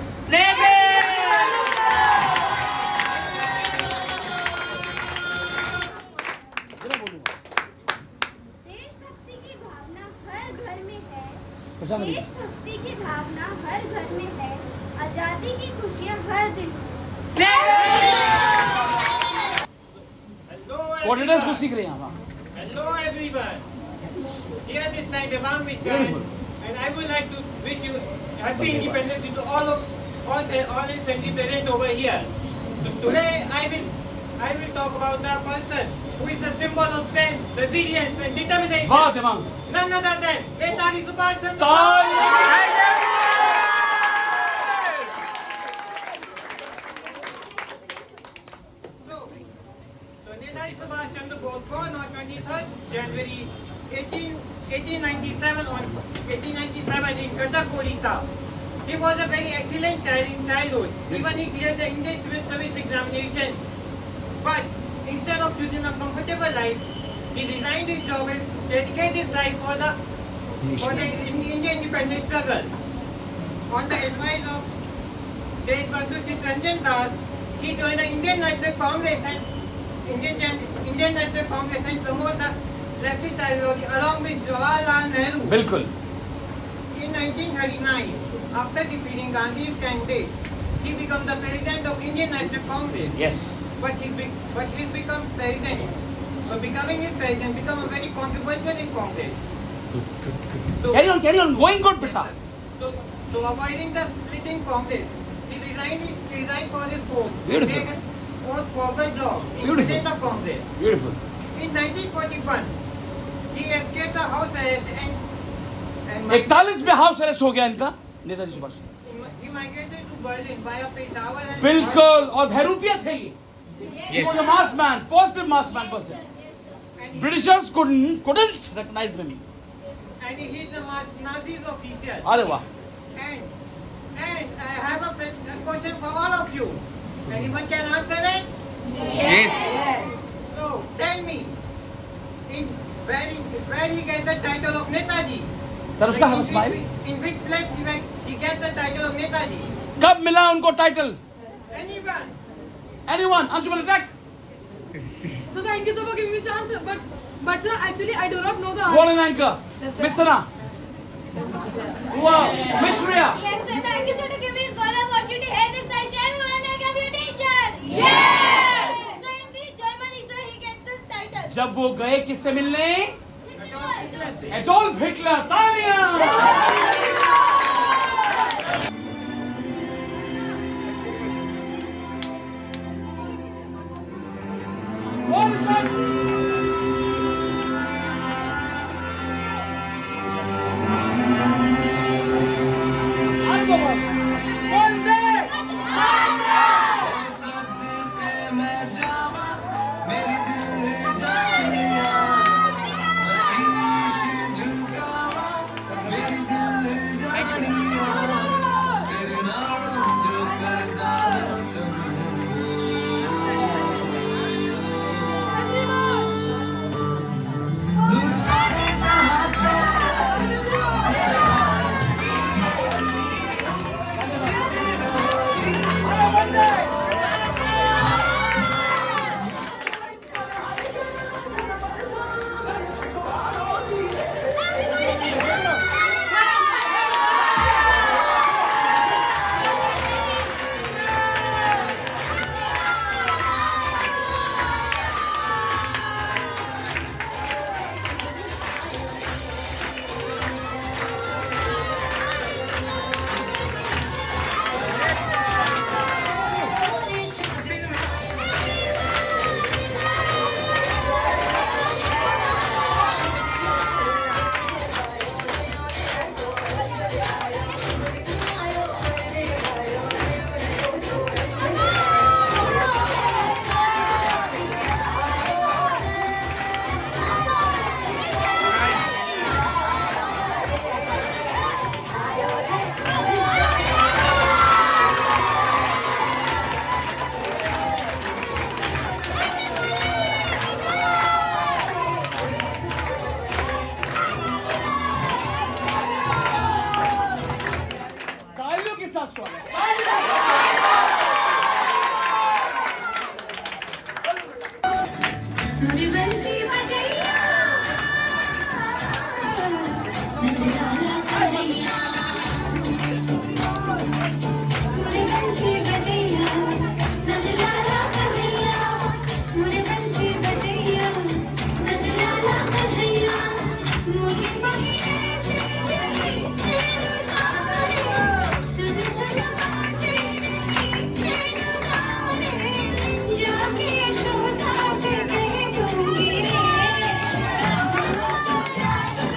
देशभक्ति की भावना हर घर में है, देशभक्ति की भावना हर घर में है, आजादी की खुशियाँ हर दिल में। कोऑर्डिनेटर्स को सीख रहे हैं हम। Hello everyone. Here this side Devang Vishal, and I would like to wish you happy independence to all its celebrants over here. So today I will talk about the person who is the symbol of strength, resilience, and determination. वाह Devang. None other than Netaji Subhash Chandra Bose. So Netaji Subhash Chandra Bose, born on 23rd January 1897 in Cuttack, Odisha. He was a very excellent child in childhood. Even he cleared the Indian Civil Service examination. But instead of choosing a comfortable life, he resigned his job and dedicated his life for the Indian independence struggle. On the advice of Deshbandhu Chittaranjan Das, he joined the Indian National Congress and promoted the leftist ideology along with Jawaharlal Nehru. बिल्कुल। In 1939, after defeating Gandhi's candidate, he became the president of Indian National Congress. Yes. But he's become president. But becoming his president become a very controversial in Congress. Carry on, going good, beta. So avoiding the split in Congress, he resigned for his post. Beautiful. Take his own forward bloc in Beautiful. the Congress. Beautiful. In 1941, he escaped the house arrest and 41 में house arrest हो गया इनका Netaji Subhash. he migrated to Berlin via Peshawar and बिल्कुल और बहरूपिया थे ये। He was a mass man, positive mass man person. Britishers couldn't recognize him. And he is the Nazis official. अरे वाह। And I have a question for all of you. Anyone can answer it? Yes. So tell me, where he get the title of Netaji? तरुष्का हम smile. In which place he get the title of Netaji? कब मिला उनको title? Anyone? Anshuman attack. So thank you so for giving me a chance, but sir, actually I do not know the answer. Call an anchor. Miss Sana. Wow. Miss Shreya. Yes, sir. Thank you, sir, to give me this golden opportunity to head this session. We want to give you attention. Yes. So in this Germany, sir, he get the title. जब वो गए किससे मिलने? Adolf Hitler. तालियां। मेरी दिल स्वागत है। मुझे बंसी बजैया नंदलाला कन्हैया मुझे बंसी बजैया नंदलाला कन्हैया मुझे बंसी बजैया नंदलाला कन्हैया मुझे बहिए से नहीं खेलो सारे सुन सुन मासे नहीं खेलो सारे जाके छोटा से कह दूंगी रे सोचा सो